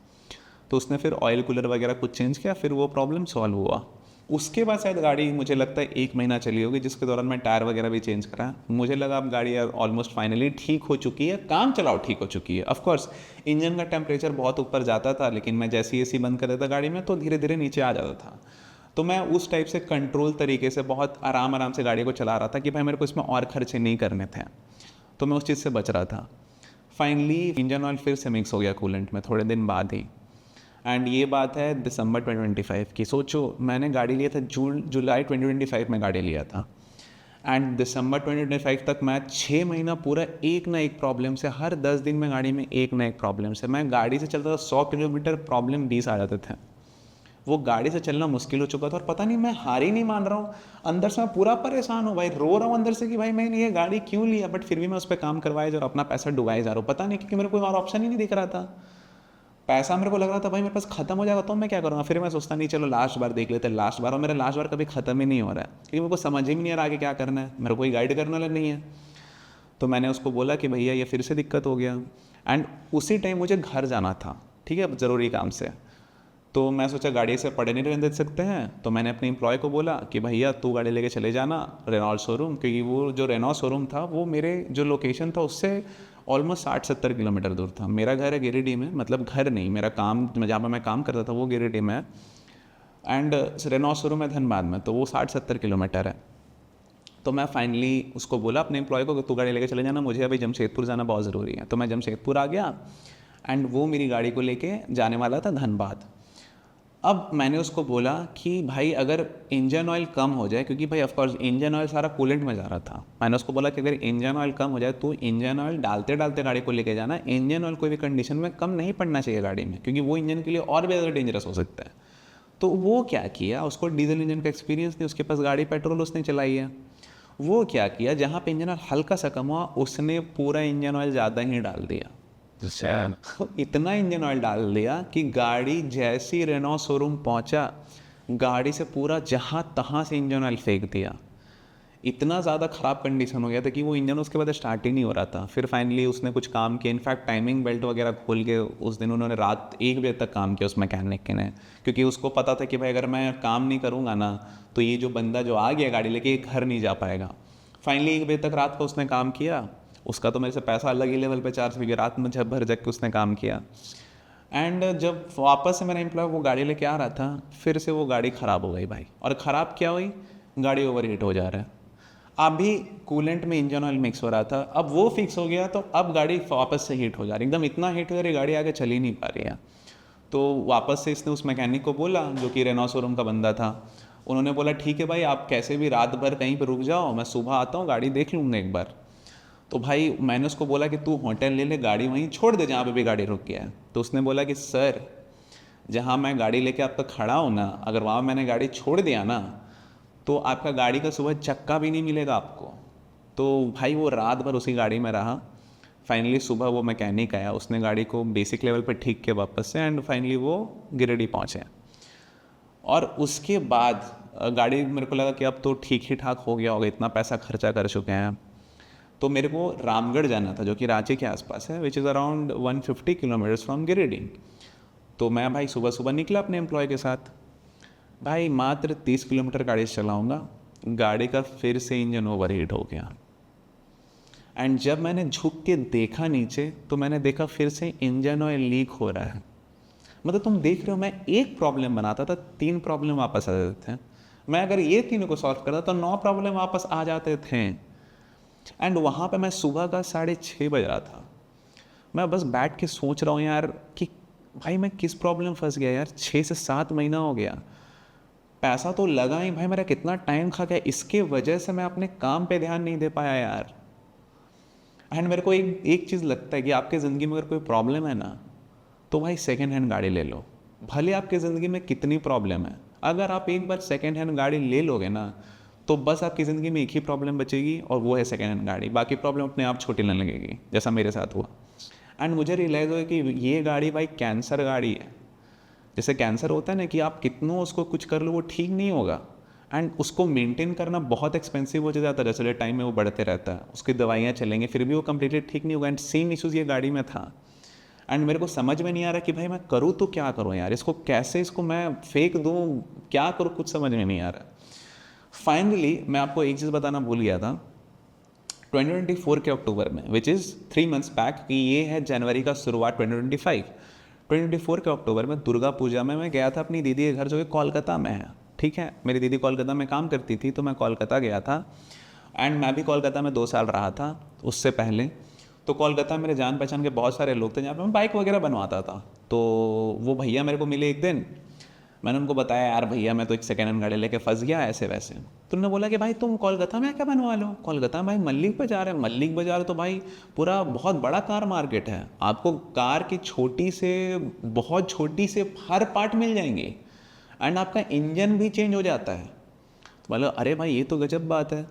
तो उसने फिर ऑयल कूलर वगैरह कुछ चेंज किया, फिर वो प्रॉब्लम सॉल्व हुआ। उसके बाद शायद गाड़ी मुझे लगता है 1 महीना चली होगी, जिसके दौरान मैं टायर वगैरह भी चेंज करा। मुझे लगा अब गाड़ी ऑलमोस्ट फाइनली ठीक हो चुकी है, काम चलाओ ठीक हो चुकी है। ऑफकोर्स इंजन का टेम्परेचर बहुत ऊपर जाता था, लेकिन मैं जैसे ही एसी बंद कर देता गाड़ी में तो धीरे धीरे नीचे आ जाता था। तो मैं उस टाइप से कंट्रोल तरीके से बहुत आराम से गाड़ी को चला रहा था कि भाई मेरे को इसमें और खर्चे नहीं करने थे, तो मैं उस चीज़ से बच रहा था। फाइनली इंजन ऑयल फिर से मिक्स हो गया कूलेंट में थोड़े दिन बाद ही। एंड ये बात है दिसंबर 2025 की। सोचो मैंने गाड़ी लिया था जुलाई 2025 में गाड़ी लिया था, एंड दिसंबर 2025 तक मैं 6 महीना पूरा एक ना एक प्रॉब्लम से, हर 10 दिन में गाड़ी में एक ना एक प्रॉब्लम से, मैं गाड़ी से चलता था 100 किलोमीटर प्रॉब्लम 20 आ जाते थे। वो गाड़ी से चलना मुश्किल हो चुका था, और पता नहीं मैं हार ही नहीं मान रहा हूँ, अंदर से मैं पूरा परेशान हूँ भाई, रो रहा हूँ अंदर से कि भाई मैंने ये गाड़ी क्यों लिया, बट फिर भी मैं उस पर काम करवाए जा रहा हूँ, अपना पैसा डुबाए जा रहा हूँ। पता नहीं, क्योंकि मेरे कोई और ऑप्शन ही नहीं दिख रहा था। पैसा मेरे को लग रहा था भाई मेरे पास खत्म हो जाएगा तो मैं क्या करूँगा। फिर मैं सोचता नहीं चलो लास्ट बार देख लेते, लास्ट बार, और मेरा लास्ट बार कभी ख़त्म ही नहीं हो रहा है, क्योंकि मेरे को समझ ही नहीं आ रहा आगे क्या करना है, मेरे को कोई गाइड करने वाला नहीं है। तो मैंने उसको बोला कि भैया ये फिर से दिक्कत हो गया। एंड उसी टाइम मुझे घर जाना था, ठीक है, ज़रूरी काम से। तो मैं सोचा गाड़ी से पड़े नहीं रहने दे सकते हैं, तो मैंने अपने एम्प्लॉय को बोला कि भैया तू गाड़ी लेके चले जाना रेनॉल्ट शोरूम, क्योंकि वो जो रेनॉल्ट शोरूम था वो मेरे जो लोकेशन था उससे ऑलमोस्ट 60-70 किलोमीटर दूर था। मेरा घर है गिरिडीह में, मतलब घर नहीं, मेरा काम जहाँ पर मैं काम करता था वो गिरिडीह में है, एंड रेनॉल्ट शोरूम है धनबाद में, तो वो 60-70 किलोमीटर है। तो मैं फाइनली उसको बोला अपने एम्प्लॉय को कि तू गाड़ी लेके चले जाना, मुझे अभी जमशेदपुर जाना बहुत ज़रूरी है। तो मैं जमशेदपुर आ गया, एंड वो मेरी गाड़ी को लेके जाने वाला था धनबाद। अब मैंने उसको बोला कि भाई अगर इंजन ऑयल कम हो जाए, क्योंकि भाई ऑफकोर्स इंजन ऑयल सारा कूलेंट में जा रहा था, मैंने उसको बोला कि अगर इंजन ऑयल कम हो जाए तो इंजन ऑयल डालते डालते गाड़ी को लेके जाना। इंजन ऑयल कोई भी कंडीशन में कम नहीं पड़ना चाहिए गाड़ी में, क्योंकि वो इंजन के लिए और भी ज़्यादा डेंजरस हो सकता है। तो वो क्या किया, उसको डीजल इंजन का एक्सपीरियंस नहीं, उसके पास गाड़ी पेट्रोल उसने चलाई है। वो क्या किया, जहाँ पे इंजन ऑयल हल्का सा कम हुआ उसने पूरा इंजन ऑयल ज़्यादा ही डाल दिया, इतना इंजन ऑयल डाल दिया कि गाड़ी जैसी रेनॉल्ट शोरूम पहुंचा, गाड़ी से पूरा जहाँ तहाँ से इंजन ऑयल फेंक दिया। इतना ज़्यादा ख़राब कंडीशन हो गया था कि वो इंजन उसके बाद स्टार्ट ही नहीं हो रहा था। फिर फाइनली उसने कुछ काम किया, इनफैक्ट टाइमिंग बेल्ट वगैरह खोल के उस दिन उन्होंने रात 1 बजे तक काम किया उस मैकेनिक के ने, क्योंकि उसको पता था कि भाई अगर मैं काम नहीं करूँगा ना तो ये जो बंदा जो आ गया गाड़ी लेके घर नहीं जा पाएगा। फाइनली 1 बजे तक रात को उसने काम किया, उसका तो मेरे से पैसा अलग ही लेवल पे चार्ज, क्योंकि रात में जब भर जग के उसने काम किया। एंड जब वापस से मेरा एम्प्लॉय वो गाड़ी लेके आ रहा था, फिर से वो गाड़ी ख़राब हो गई भाई। और ख़राब क्या हुई, गाड़ी ओवर हीट हो जा रहा है। अभी कूलेंट में इंजन ऑयल मिक्स हो रहा था, अब वो फिक्स हो गया तो अब गाड़ी वापस से हीट हो जा रही, एकदम इतना हीट हो रही गाड़ी आगे चल ही नहीं पा रही है। तो वापस से इसने उस मैकेनिक को बोला जो कि रेनॉ शोरूम का बंदा था, उन्होंने बोला ठीक है भाई आप कैसे भी रात भर कहीं पर रुक जाओ, मैं सुबह आता हूँ गाड़ी देख लूँगा एक बार। तो भाई मैंने उसको बोला कि तू होटल ले ले, गाड़ी वहीं छोड़ दे जहाँ पे भी गाड़ी रुक गया है। तो उसने बोला कि सर जहाँ मैं गाड़ी लेके आप तक खड़ा हूँ ना, अगर वहाँ मैंने गाड़ी छोड़ दिया ना तो आपका गाड़ी का सुबह चक्का भी नहीं मिलेगा आपको। तो भाई वो रात भर उसी गाड़ी में रहा। फाइनली सुबह वो मैकेनिक आया, उसने गाड़ी को बेसिक लेवल पर ठीक किया वापस से, एंड फाइनली वो गिरिडीह पहुँचे। और उसके बाद गाड़ी मेरे को लगा कि अब तो ठीक ही ठाक हो गया होगा, इतना पैसा खर्चा कर चुके हैं। तो मेरे को रामगढ़ जाना था जो कि रांची के आसपास है, which is around 150 kilometres from Giridih. तो मैं भाई सुबह सुबह निकला अपने एम्प्लॉय के साथ। भाई मात्र 30 किलोमीटर गाड़ी चलाऊँगा, गाड़ी का फिर से इंजन ओवर हीट हो गया। एंड जब मैंने झुक के देखा नीचे तो मैंने देखा फिर से इंजन ऑयल लीक हो रहा है। मतलब तुम देख रहे हो, मैं एक प्रॉब्लम बनाता था 3 प्रॉब्लम वापस आ जाते थे। मैं अगर ये तीनों को सॉल्व करता तो 9 प्रॉब्लम वापस आ जाते थे। एंड वहाँ पे मैं सुबह का 6:30 बज रहा था। मैं बस बैठ के सोच रहा हूँ यार कि भाई मैं किस प्रॉब्लम फंस गया यार, 6 से 7 महीना हो गया, पैसा तो लगा ही, भाई मेरा कितना टाइम खा गया, इसके वजह से मैं अपने काम पे ध्यान नहीं दे पाया यार। एंड मेरे को एक चीज़ लगता है कि आपके ज़िंदगी में अगर कोई प्रॉब्लम है ना तो भाई सेकेंड हैंड गाड़ी ले लो, भले आपके ज़िंदगी में कितनी प्रॉब्लम है। अगर आप एक बार सेकेंड हैंड गाड़ी ले लोगे ना तो बस आपकी ज़िंदगी में एक ही प्रॉब्लम बचेगी और वो है सेकेंड हैंड गाड़ी, बाकी प्रॉब्लम अपने आप छोटी लगने लगेगी, जैसा मेरे साथ हुआ। एंड मुझे रियलाइज़ हुआ कि ये गाड़ी भाई कैंसर गाड़ी है। जैसे कैंसर होता है ना कि आप कितनों उसको कुछ कर लो वो ठीक नहीं होगा, एंड उसको मेंटेन करना बहुत एक्सपेंसिव हो जाता है, जैसे टाइम में वो बढ़ते रहता है, उसकी दवाइयाँ चलेंगे फिर भी वो कम्प्लीटली ठीक नहीं होगा। एंड सेम इशूज़ ये गाड़ी में था। एंड मेरे को समझ में नहीं आ रहा कि भाई मैं करूँ तो क्या करूँ यार, इसको कैसे, इसको मैं फेंक दूँ, क्या करूँ, कुछ समझ में नहीं आ रहा। फाइनली मैं आपको एक चीज़ बताना भूल गया था, 2024 के अक्टूबर में, विच इज़ 3 मंथ्स बैक, कि ये है जनवरी का शुरुआत 2024 के अक्टूबर में दुर्गा पूजा में मैं गया था अपनी दीदी के घर जो कि कोलकाता में है। ठीक है, मेरी दीदी कोलकाता में काम करती थी तो मैं कोलकाता गया था। एंड मैं भी कोलकाता में 2 साल रहा था उससे पहले। तो कोलकाता मेरे जान पहचान के बहुत सारे लोग थे जहाँ पे मैं बाइक वगैरह बनवाता था। तो वो भैया मेरे को मिले एक दिन, मैंने उनको बताया यार भैया मैं तो एक सेकेंड हैंड गाड़ी लेके फंस गया ऐसे वैसे। तो उन्होंने बोला कि भाई तुम कोलकाता में क्या बनवा लो, कोलकाता में भाई मल्लिक बाजार है, मल्लिक बाजार तो भाई पूरा बहुत बड़ा कार मार्केट है, आपको कार की छोटी से बहुत छोटी से हर पार्ट मिल जाएंगे, एंड आपका इंजन भी चेंज हो जाता है। तो बोला अरे भाई ये तो गजब बात है।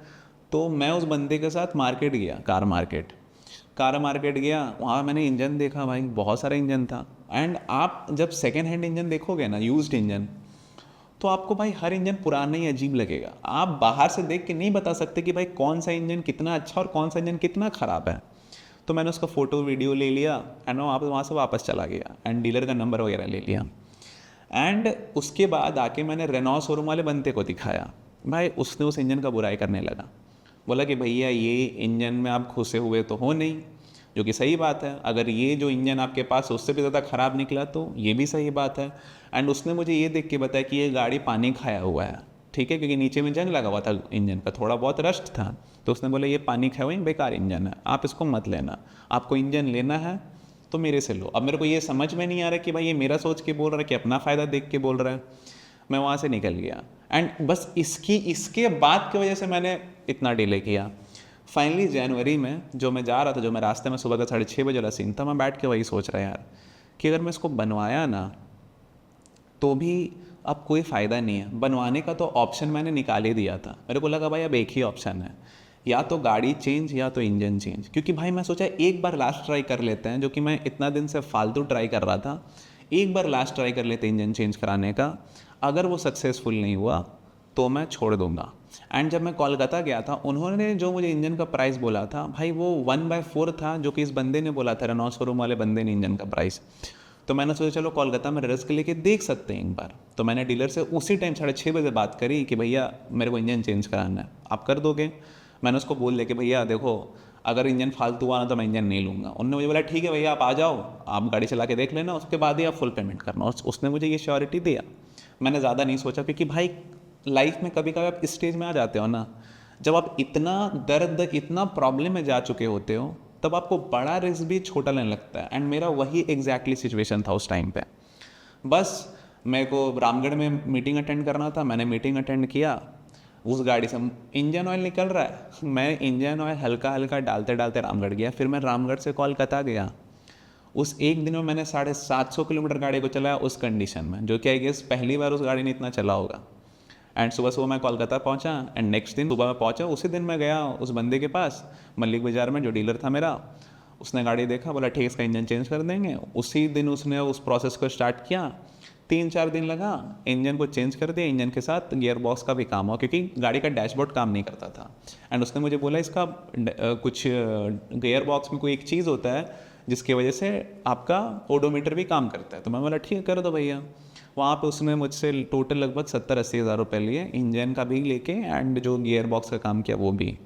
तो मैं उस बंदे के साथ मार्केट गया, कार मार्केट गया, वहाँ मैंने इंजन देखा, भाई बहुत सारा इंजन था। एंड आप जब सेकेंड हैंड इंजन देखोगे ना, यूज्ड इंजन, तो आपको भाई हर इंजन पुराना ही अजीब लगेगा। आप बाहर से देख के नहीं बता सकते कि भाई कौन सा इंजन कितना अच्छा और कौन सा इंजन कितना ख़राब है। तो मैंने उसका फ़ोटो वीडियो ले लिया एंड वहाँ से वापस चला गया एंड डीलर का नंबर वगैरह ले लिया। एंड उसके बाद आके मैंने रेनॉ शोरूम वाले बंदे को दिखाया, भाई उसने उस इंजन का बुराई करने लगा, बोला कि भैया ये इंजन में आप घुसे हुए तो हो नहीं, जो कि सही बात है। अगर ये जो इंजन आपके पास उससे भी ज़्यादा ख़राब निकला तो ये भी सही बात है। एंड उसने मुझे ये देख के बताया कि ये गाड़ी पानी खाया हुआ है, ठीक है, क्योंकि नीचे में जंग लगा हुआ था इंजन का, थोड़ा बहुत रस्ट था। तो उसने बोला ये पानी खाया हुआ बेकार इंजन है, आप इसको मत लेना, आपको इंजन लेना है तो मेरे से लो। अब मेरे को ये समझ में नहीं आ रहा कि भाई ये मेरा सोच के बोल रहा है कि अपना फ़ायदा देख के बोल रहा है। मैं वहाँ से निकल गया एंड बस इसके बाद की वजह से मैंने इतना डिले किया। फाइनली जनवरी में जो मैं जा रहा था, जो मैं रास्ते में सुबह का 6:30 बजे वाला सीन था, मैं बैठ के वही सोच रहा यार कि अगर मैं इसको बनवाया ना तो भी अब कोई फ़ायदा नहीं है, बनवाने का तो ऑप्शन मैंने निकाल ही दिया था। मेरे को लगा भाई अब एक ही ऑप्शन है, या तो गाड़ी चेंज या तो इंजन चेंज। क्योंकि भाई मैं सोचा एक बार लास्ट ट्राई कर लेते हैं, जो कि मैं इतना दिन से फालतू ट्राई कर रहा था, एक बार लास्ट ट्राई कर लेते इंजन चेंज कराने का। अगर वो सक्सेसफुल नहीं हुआ तो मैं छोड़ दूंगा। एंड जब मैं कोलकाता गया था, उन्होंने जो मुझे इंजन का प्राइस बोला था भाई वो 1/4 था जो कि इस बंदे ने बोला था, रेनॉ शोरूम वाले बंदे ने इंजन का प्राइस। तो मैंने सोचा चलो कोलकाता में रिस्क लेके देख सकते हैं एक बार। तो मैंने डीलर से उसी टाइम 6:30 बजे बात करी कि भैया मेरे को इंजन चेंज कराना है, आप कर दोगे? मैंने उसको बोल दिया कि भैया देखो अगर इंजन फालतू हुआ ना तो मैं इंजन नहीं लूँगा। उन्होंने मुझे बोला ठीक है भैया आप आ जाओ, आप गाड़ी चला के देख लेना, उसके बाद ही आप फुल पेमेंट करना। उसने मुझे ये श्योरिटी दिया। मैंने ज़्यादा नहीं सोचा, क्योंकि भाई लाइफ में कभी कभी आप इस स्टेज में आ जाते हो ना जब आप इतना दर्द, इतना प्रॉब्लम में जा चुके होते हो, तब आपको बड़ा रिस्क भी छोटा लगने लगता है। एंड मेरा वही एग्जैक्टली सिचुएशन था उस टाइम पे। बस मेरे को रामगढ़ में मीटिंग अटेंड करना था, मैंने मीटिंग अटेंड किया। उस गाड़ी से इंजन ऑयल निकल रहा है, मैं इंजन ऑयल हल्का हल्का डालते डालते रामगढ़ गया। फिर मैं रामगढ़ से कोलकाता गया। उस एक दिन में मैंने 750 किलोमीटर गाड़ी को चलाया उस कंडीशन में, जो कि आई गेस पहली बार उस गाड़ी ने इतना चला होगा। एंड सुबह सुबह मैं कोलकाता पहुंचा। एंड नेक्स्ट दिन सुबह मैं पहुंचा, उसी दिन मैं गया उस बंदे के पास मल्लिक बाज़ार में, जो डीलर था मेरा। उसने गाड़ी देखा, बोला ठीक है इसका इंजन चेंज कर देंगे। उसी दिन उसने उस प्रोसेस को स्टार्ट किया। 3-4 दिन लगा, इंजन को चेंज कर दिया। इंजन के साथ गियर बॉक्स का भी काम हुआ, क्योंकि गाड़ी का डैशबोर्ड काम नहीं करता था। एंड उसने मुझे बोला इसका कुछ गियर बॉक्स में कोई एक चीज़ होता है जिसकी वजह से आपका ओडोमीटर भी काम करता है। तो मैं बोला ठीक है कर दो भैया। वहाँ पे उसने मुझसे टोटल लगभग 70-80 हज़ार रुपये लिए, इंजन का भी लेके एंड जो गियर बॉक्स का काम किया वो भी।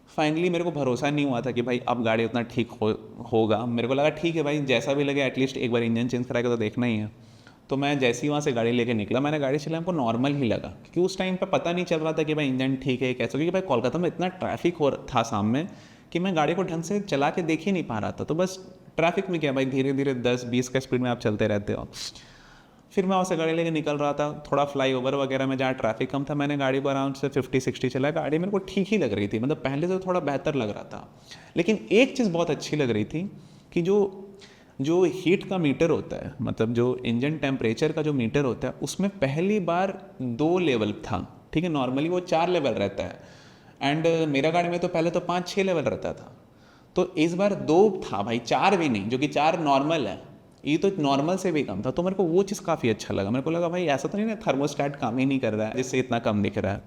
फाइनली मेरे को भरोसा नहीं हुआ था कि भाई अब गाड़ी उतना ठीक होगा। मेरे को लगा ठीक है भाई, जैसा भी लगे एटलीस्ट एक बार इंजन चेंज कराएगा तो देखना ही है। तो मैं जैसे ही वहाँ से गाड़ी लेके निकला, मैंने गाड़ी चलाया, हमको नॉर्मल ही लगा, क्योंकि उस टाइम पे पता नहीं चल रहा था कि भाई इंजन ठीक है कैसे, क्योंकि भाई कोलकाता में इतना ट्रैफिक हो था सामने कि मैं गाड़ी को ढंग से चला के देख ही नहीं पा रहा था। तो बस ट्रैफिक में क्या भाई, धीरे धीरे 10-20 का स्पीड में आप चलते रहते हो। फिर मैं वहाँ से गाड़ी लेके निकल रहा था, थोड़ा फ्लाईओवर वगैरह में जहाँ ट्रैफिक कम था, मैंने गाड़ी को अराउंड से 50-60 चलाया। गाड़ी मेरे को ठीक ही लग रही थी, मतलब पहले से थोड़ा बेहतर लग रहा था। लेकिन एक चीज़ बहुत अच्छी लग रही थी कि जो हीट का मीटर होता है, मतलब जो इंजन टेम्परेचर का जो मीटर होता है, उसमें पहली बार 2 लेवल था। ठीक है, नॉर्मली वो 4 लेवल रहता है। एंड मेरा गाड़ी में तो पहले तो 5-6 लेवल रहता था। तो इस बार 2 था भाई, 4 भी नहीं, जो कि 4 नॉर्मल है। ये तो नॉर्मल से भी कम था। तो मेरे को वो चीज़ काफ़ी अच्छा लगा। मेरे को लगा भाई ऐसा तो नहीं ना थर्मोस्टेट काम ही नहीं कर रहा है जिससे इतना कम दिख रहा है।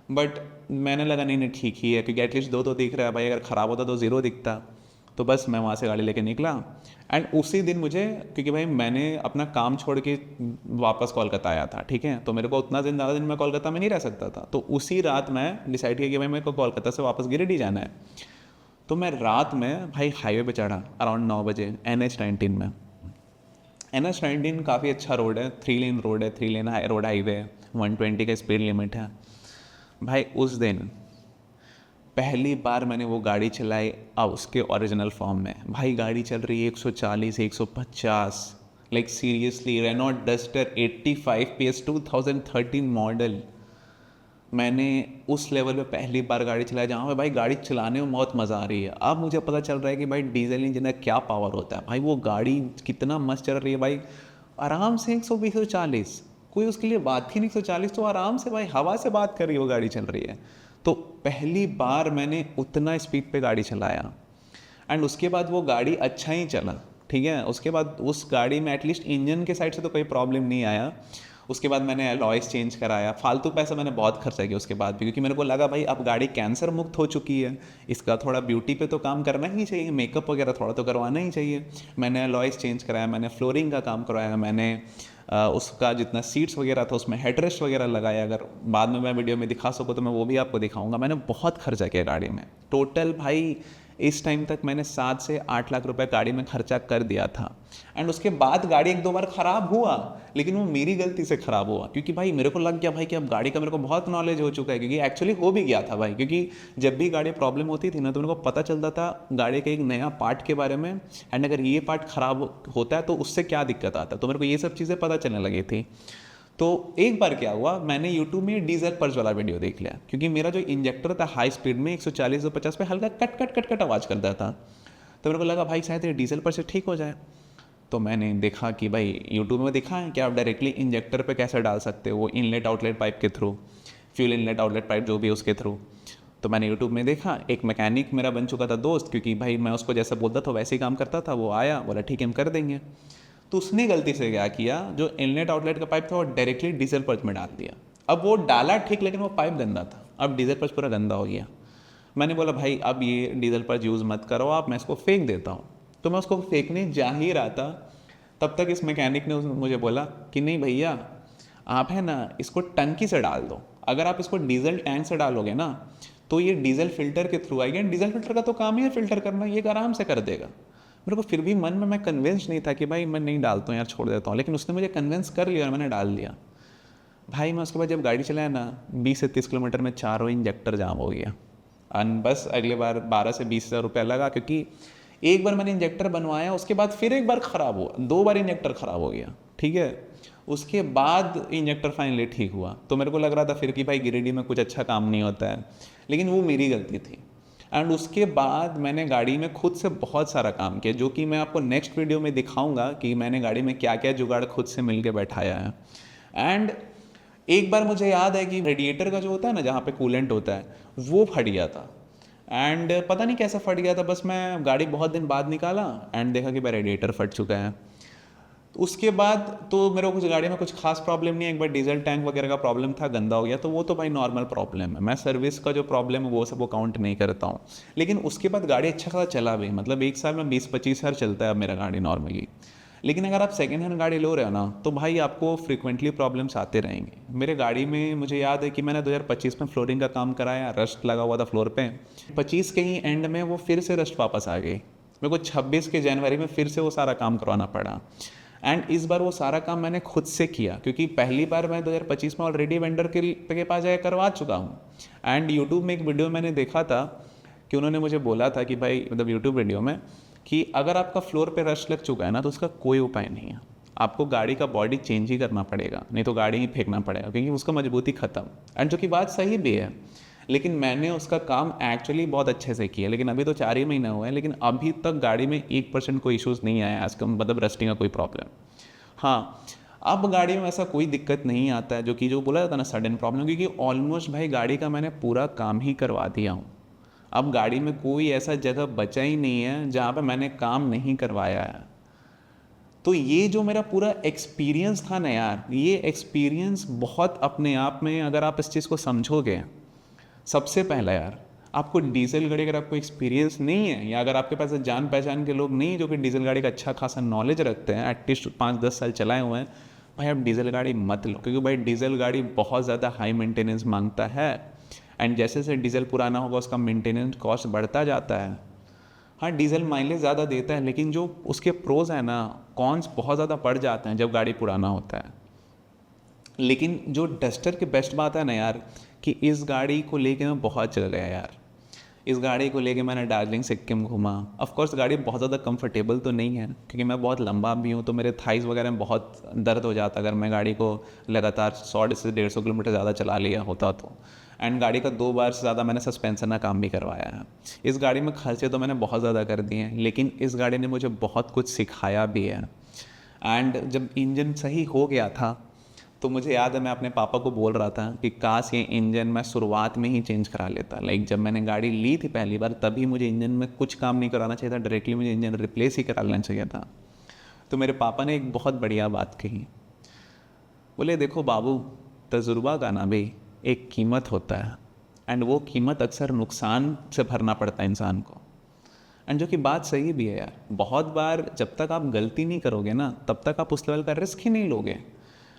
बट मैंने लगा नहीं ठीक ही है, क्योंकि एटलीस्ट 2 तो दिख रहा है भाई, अगर ख़राब होता तो 0 दिखता। तो बस मैं वहाँ से गाड़ी लेके निकला। एंड उसी दिन मुझे, क्योंकि भाई मैंने अपना काम छोड़ के वापस कोलकाता आया था, ठीक है, तो मेरे को उतना दिन ज़्यादा दिन मैं कोलकाता में नहीं रह सकता था। तो उसी रात मैं डिसाइड किया कि भाई मेरे को कोलकाता से वापस गिरिडीह जाना है। तो मैं रात में भाई हाईवे पे चढ़ा अराउंड 9 बजे NH-19 में। NH-19 काफ़ी अच्छा रोड है, 3 लेन रोड है, 3 लेन रोड हाईवे है, 120 का स्पीड लिमिट है। भाई उस दिन पहली बार मैंने वो गाड़ी चलाई अब उसके ओरिजिनल फॉर्म में। भाई गाड़ी चल रही है 140, 150, like seriously. Renault Duster 85 PS 2013 model. मैंने उस लेवल पे पहली बार गाड़ी चलाई जहाँ पे भाई गाड़ी चलाने में बहुत मज़ा आ रही है। अब मुझे पता चल रहा है कि भाई डीजल इंजन का क्या पावर होता है। भाई वो गाड़ी कितना मस्त चल रही है भाई, आराम से 120-140, कोई उसके लिए बात ही नहीं। 140 तो आराम से भाई हवा से बात कर रही है, वो गाड़ी चल रही है। तो पहली बार मैंने उतना स्पीड पे गाड़ी चलाया। एंड उसके बाद वो गाड़ी अच्छा ही चला, ठीक है। उसके बाद उस गाड़ी में एटलीस्ट इंजन के साइड से तो कोई प्रॉब्लम नहीं आया। उसके बाद मैंने अलॉयस चेंज कराया। फालतू पैसा मैंने बहुत खर्चा किया उसके बाद भी, क्योंकि मेरे को लगा भाई अब गाड़ी कैंसर मुक्त हो चुकी है, इसका थोड़ा ब्यूटी पे तो काम करना ही चाहिए, मेकअप वगैरह थोड़ा तो करवाना ही चाहिए। मैंने अलॉयस चेंज कराया, मैंने फ्लोरिंग का काम करवाया, मैंने उसका जितना सीट्स वगैरह था उसमें हेडरेस्ट वगैरह लगाया। अगर बाद में मैं वीडियो में दिखा सकूँ तो मैं वो भी आपको दिखाऊंगा। मैंने बहुत खर्चा किया गाड़ी में। टोटल भाई इस टाइम तक मैंने 7 से 8 लाख रुपए गाड़ी में खर्चा कर दिया था। एंड उसके बाद गाड़ी 1-2 बार ख़राब हुआ, लेकिन वो मेरी गलती से ख़राब हुआ, क्योंकि भाई मेरे को लग गया भाई कि अब गाड़ी का मेरे को बहुत नॉलेज हो चुका है, क्योंकि एक्चुअली हो भी गया था भाई। क्योंकि जब भी गाड़ी प्रॉब्लम होती थी ना, तो मेरे को पता चलता था गाड़ी के एक नया पार्ट के बारे में। एंड अगर ये पार्ट ख़राब होता है तो उससे क्या दिक्कत आता है, तो मेरे को ये सब चीज़ें पता चलने लगी थी। तो एक बार क्या हुआ, मैंने यूट्यूब में डीजल पर्च वाला वीडियो देख लिया, क्योंकि मेरा जो इंजेक्टर था हाई स्पीड में 140-150 पे हल्का कट कट कट कट आवाज़ करता था। तो मेरे को लगा भाई शायद ये डीजल पर्च से ठीक हो जाए। तो मैंने देखा कि भाई यूट्यूब में देखा है कि आप डायरेक्टली इंजेक्टर पे कैसे डाल सकते हो, वो इनलेट आउटलेट पाइप के through, fuel inlet outlet pipe जो भी है उसके थ्रू। तो मैंने यूट्यूब में देखा, एक मैकेनिक मेरा बन चुका था दोस्त, क्योंकि भाई मैं उसको जैसा बोलता था वैसे ही काम करता था। वो आया, बोला ठीक है हम कर देंगे। तो उसने गलती से क्या किया, जो इनलेट आउटलेट का पाइप था वो डायरेक्टली डीजल पर्च में डाल दिया। अब वो डाला ठीक, लेकिन वो पाइप गंदा था। अब डीजल पर्च पूरा गंदा हो गया। मैंने बोला भाई अब ये डीजल पर्च यूज़ मत करो आप, मैं इसको फेंक देता हूँ। तो मैं उसको फेंकने जा ही रहा था, तब तक इस मैकेनिक ने मुझे बोला कि नहीं भैया आप है ना इसको टंकी से डाल दो। अगर आप इसको डीजल टैंक से डालोगे ना तो ये डीजल फिल्टर के थ्रू आएगी। डीजल फिल्टर का तो काम ही है फिल्टर करना, ये आराम से कर देगा। मेरे को फिर भी मन में मैं कन्विंस नहीं था कि भाई मैं नहीं डालता हूँ यार, छोड़ देता हूँ। लेकिन उसने मुझे कन्विंस कर लिया और मैंने डाल दिया। भाई मैं उसके बाद जब गाड़ी चलाया ना 20 से 30 किलोमीटर में चारों इंजेक्टर जाम हो गया। एंड बस अगले बार 12 से 20 हज़ार रुपया लगा, क्योंकि एक बार मैंने इंजेक्टर बनवाया, उसके बाद फिर एक बार ख़राब हुआ, 2 बार इंजेक्टर ख़राब हो गया, ठीक है। उसके बाद इंजेक्टर फाइनली ठीक हुआ। तो मेरे को लग रहा था फिर कि भाई गिरिडीह में कुछ अच्छा काम नहीं होता है, लेकिन वो मेरी गलती थी। एंड उसके बाद मैंने गाड़ी में खुद से बहुत सारा काम किया, जो कि मैं आपको नेक्स्ट वीडियो में दिखाऊंगा कि मैंने गाड़ी में क्या क्या जुगाड़ खुद से मिल के बैठाया है। एंड एक बार मुझे याद है कि रेडिएटर का जो होता है ना, जहाँ पे कूलेंट होता है, वो फट गया था। एंड पता नहीं कैसे फट गया था, बस मैं गाड़ी बहुत दिन बाद निकाला एंड देखा कि भाई रेडिएटर फट चुका है। उसके बाद तो मेरे को कुछ गाड़ी में कुछ खास प्रॉब्लम नहीं है। एक बार डीजल टैंक वगैरह का प्रॉब्लम था, गंदा हो गया, तो वो तो भाई नॉर्मल प्रॉब्लम है। मैं सर्विस का जो प्रॉब्लम है वो सब वो काउंट नहीं करता हूँ। लेकिन उसके बाद गाड़ी अच्छा खासा चला भी, मतलब एक साल में 20-25 हज़ार चलता है अब मेरा गाड़ी नॉर्मली। लेकिन अगर आप सेकेंड हैंड गाड़ी लो रहे हो ना, तो भाई आपको फ्रिक्वेंटली प्रॉब्लम्स आते रहेंगे। मेरे गाड़ी में मुझे याद है कि मैंने 2025 में फ्लोरिंग का काम कराया, रस्ट लगा हुआ था फ्लोर पे। 25 के ही एंड में वो फिर से रस्ट वापस आ गई। मेरे को 26 के जनवरी में फिर से वो सारा काम करवाना पड़ा। एंड इस बार वो सारा काम मैंने खुद से किया, क्योंकि पहली बार मैं 2025 में ऑलरेडी वेंडर के पास जाकर करवा चुका हूँ। एंड यूट्यूब में एक वीडियो मैंने देखा था कि उन्होंने मुझे बोला था कि भाई, मतलब यूट्यूब वीडियो में, कि अगर आपका फ्लोर पे रस्ट लग चुका है ना, तो उसका कोई उपाय नहीं है, आपको गाड़ी का बॉडी चेंज ही करना पड़ेगा, नहीं तो गाड़ी ही फेंकना पड़ेगा, क्योंकि उसका मजबूती ख़त्म। एंड जो कि बात सही भी है, लेकिन मैंने उसका काम एक्चुअली बहुत अच्छे से किया। लेकिन अभी तो 4 ही महीने हुए हैं, लेकिन अभी तक गाड़ी में 1% कोई इश्यूज़ नहीं आया आज का, मतलब रस्टिंग का कोई प्रॉब्लम। हाँ, अब गाड़ी में ऐसा कोई दिक्कत नहीं आता है, जो बोला जाता ना सडन प्रॉब्लम, क्योंकि ऑलमोस्ट भाई गाड़ी का मैंने पूरा काम ही करवा दिया हूँ। अब गाड़ी में कोई ऐसा जगह बचा ही नहीं है जहाँ पे मैंने काम नहीं करवाया है। तो ये जो मेरा पूरा एक्सपीरियंस था ना यार, ये एक्सपीरियंस बहुत अपने आप में, अगर आप इस चीज़ को समझोगे, सबसे पहला यार, आपको डीजल गाड़ी अगर आपको एक्सपीरियंस नहीं है, या अगर आपके पास जान पहचान के लोग नहीं जो कि डीजल गाड़ी का अच्छा खासा नॉलेज रखते हैं, एटलीस्ट 5-10 साल चलाए हुए हैं, भाई आप डीजल गाड़ी मत लो, क्योंकि भाई डीजल गाड़ी बहुत ज़्यादा हाई मेंटेनेंस मांगता है। एंड जैसे जैसे डीजल पुराना होगा उसका मेंटेनेंस कॉस्ट बढ़ता जाता है। हाँ, डीजल माइलेज ज़्यादा देता है, लेकिन जो उसके प्रोज हैं ना, कॉन्स बहुत ज़्यादा बढ़ जाते हैं जब गाड़ी पुराना होता है। लेकिन जो डस्टर की बेस्ट बात है ना यार, कि इस गाड़ी को लेके मैं बहुत चल गया यार। इस गाड़ी को लेके मैंने दार्जिलिंग सिक्किम घूमा। ऑफ कोर्स गाड़ी बहुत ज़्यादा कंफर्टेबल तो नहीं है, क्योंकि मैं बहुत लंबा भी हूँ, तो मेरे थाइस वगैरह में बहुत दर्द हो जाता अगर मैं गाड़ी को लगातार 100 से 150 किलोमीटर ज़्यादा चला लिया होता तो। एंड गाड़ी का 2 बार से ज़्यादा मैंने सस्पेंसन का काम भी करवाया है। इस गाड़ी में खर्चे तो मैंने बहुत ज़्यादा कर दिए हैं, लेकिन इस गाड़ी ने मुझे बहुत कुछ सिखाया भी है। एंड जब इंजन सही हो गया था, तो मुझे याद है मैं अपने पापा को बोल रहा था कि काश ये इंजन मैं शुरुआत में ही चेंज करा लेता। लाइक जब मैंने गाड़ी ली थी पहली बार, तभी मुझे इंजन में कुछ काम नहीं कराना चाहिए था, डायरेक्टली मुझे इंजन रिप्लेस ही करा लेना चाहिए था। तो मेरे पापा ने एक बहुत बढ़िया बात कही, बोले देखो बाबू, तजुर्बा का ना भी एक कीमत होता है, एंड वो कीमत अक्सर नुकसान से भरना पड़ता है इंसान को। एंड जो कि बात सही भी है यार, बहुत बार जब तक आप गलती नहीं करोगे ना, तब तक आप उस लेवल का रिस्क ही नहीं लोगे।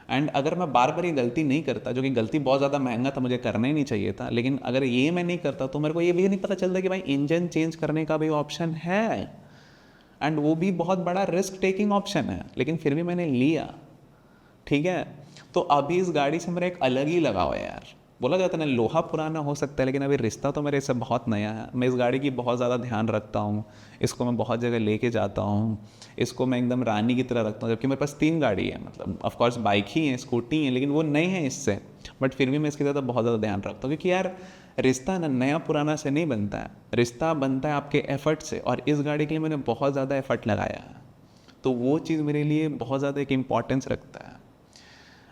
एंड अगर मैं बार बार ये गलती नहीं करता, जो कि गलती बहुत ज़्यादा महंगा था, मुझे करना ही नहीं चाहिए था, लेकिन अगर ये मैं नहीं करता तो मेरे को ये भी नहीं पता चलता कि भाई इंजन चेंज करने का भी ऑप्शन है, एंड वो भी बहुत बड़ा रिस्क टेकिंग ऑप्शन है, लेकिन फिर भी मैंने लिया। ठीक है, तो अभी इस गाड़ी से मेरा एक अलग ही लगाव है यार। बोला जाता है ना, लोहा पुराना हो सकता है, लेकिन अभी रिश्ता तो मेरे इससे बहुत नया है। मैं इस गाड़ी की बहुत ज़्यादा ध्यान रखता हूँ, इसको मैं बहुत जगह लेके जाता हूँ, इसको मैं एकदम रानी की तरह रखता हूँ। जबकि मेरे पास 3 गाड़ी है, मतलब ऑफकोर्स बाइक ही है, स्कूटी है, लेकिन वो नई है इससे, बट फिर भी मैं इसकी ज़्यादा बहुत ज़्यादा ध्यान रखता हूँ, क्योंकि यार रिश्ता ना नया पुराना से नहीं बनता है, रिश्ता बनता है आपके एफर्ट से। और इस गाड़ी के लिए मैंने बहुत ज़्यादा एफर्ट लगाया है, तो वो चीज़ मेरे लिए बहुत ज़्यादा एक इम्पॉर्टेंस रखता है।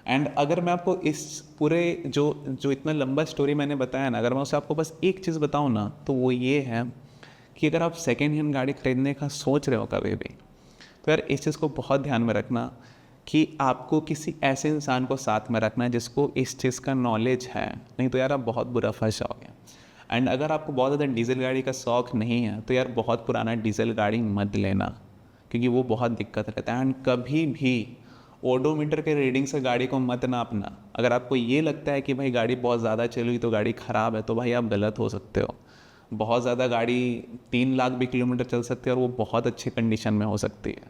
एंड अगर मैं आपको इस पूरे जो इतना लंबा स्टोरी मैंने बताया ना, अगर मैं उसे आपको बस एक चीज़ बताऊँ ना, तो वो ये है कि अगर आप सेकेंड हैंड गाड़ी खरीदने का सोच रहे हो कभी भी, तो यार इस चीज़ को बहुत ध्यान में रखना कि आपको किसी ऐसे इंसान को साथ में रखना है जिसको इस चीज़ का नॉलेज है, नहीं तो यार आप बहुत बुरा फंस जाओगे। एंड अगर आपको बहुत ज़्यादा डीजल गाड़ी का शौक़ नहीं है, तो यार बहुत पुराना डीजल गाड़ी मत लेना, क्योंकि वो बहुत दिक्कत रहता है। एंड कभी भी ओडोमीटर के रीडिंग से गाड़ी को मत नापना। अगर आपको ये लगता है कि भाई गाड़ी बहुत ज़्यादा चली तो गाड़ी ख़राब है, तो भाई आप गलत हो सकते हो। बहुत ज़्यादा गाड़ी 3 लाख भी किलोमीटर चल सकती है और वो बहुत अच्छी कंडीशन में हो सकती है।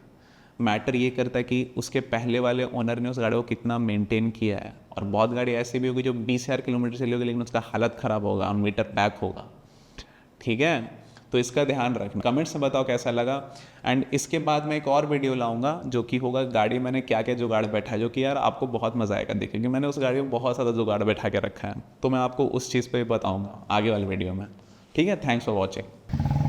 मैटर ये करता है कि उसके पहले वाले ओनर ने उस गाड़ी को कितना मेंटेन किया है। और बहुत गाड़ी ऐसी भी होगी जो 20,000 किलोमीटर चली होगी लेकिन उसका हालत ख़राब होगा और मीटर पैक होगा। ठीक है, तो इसका ध्यान रखना। कमेंट्स में बताओ कैसा लगा। एंड इसके बाद मैं एक और वीडियो लाऊंगा जो कि होगा गाड़ी मैंने क्या क्या जुगाड़ बैठा है, जो कि यार आपको बहुत मज़ा आएगा देखें, क्योंकि मैंने उस गाड़ी में बहुत ज़्यादा जुगाड़ बैठा के रखा है। तो मैं आपको उस चीज़ पे बताऊंगा आगे वाले वीडियो में। ठीक है, थैंक्स फॉर वॉचिंग।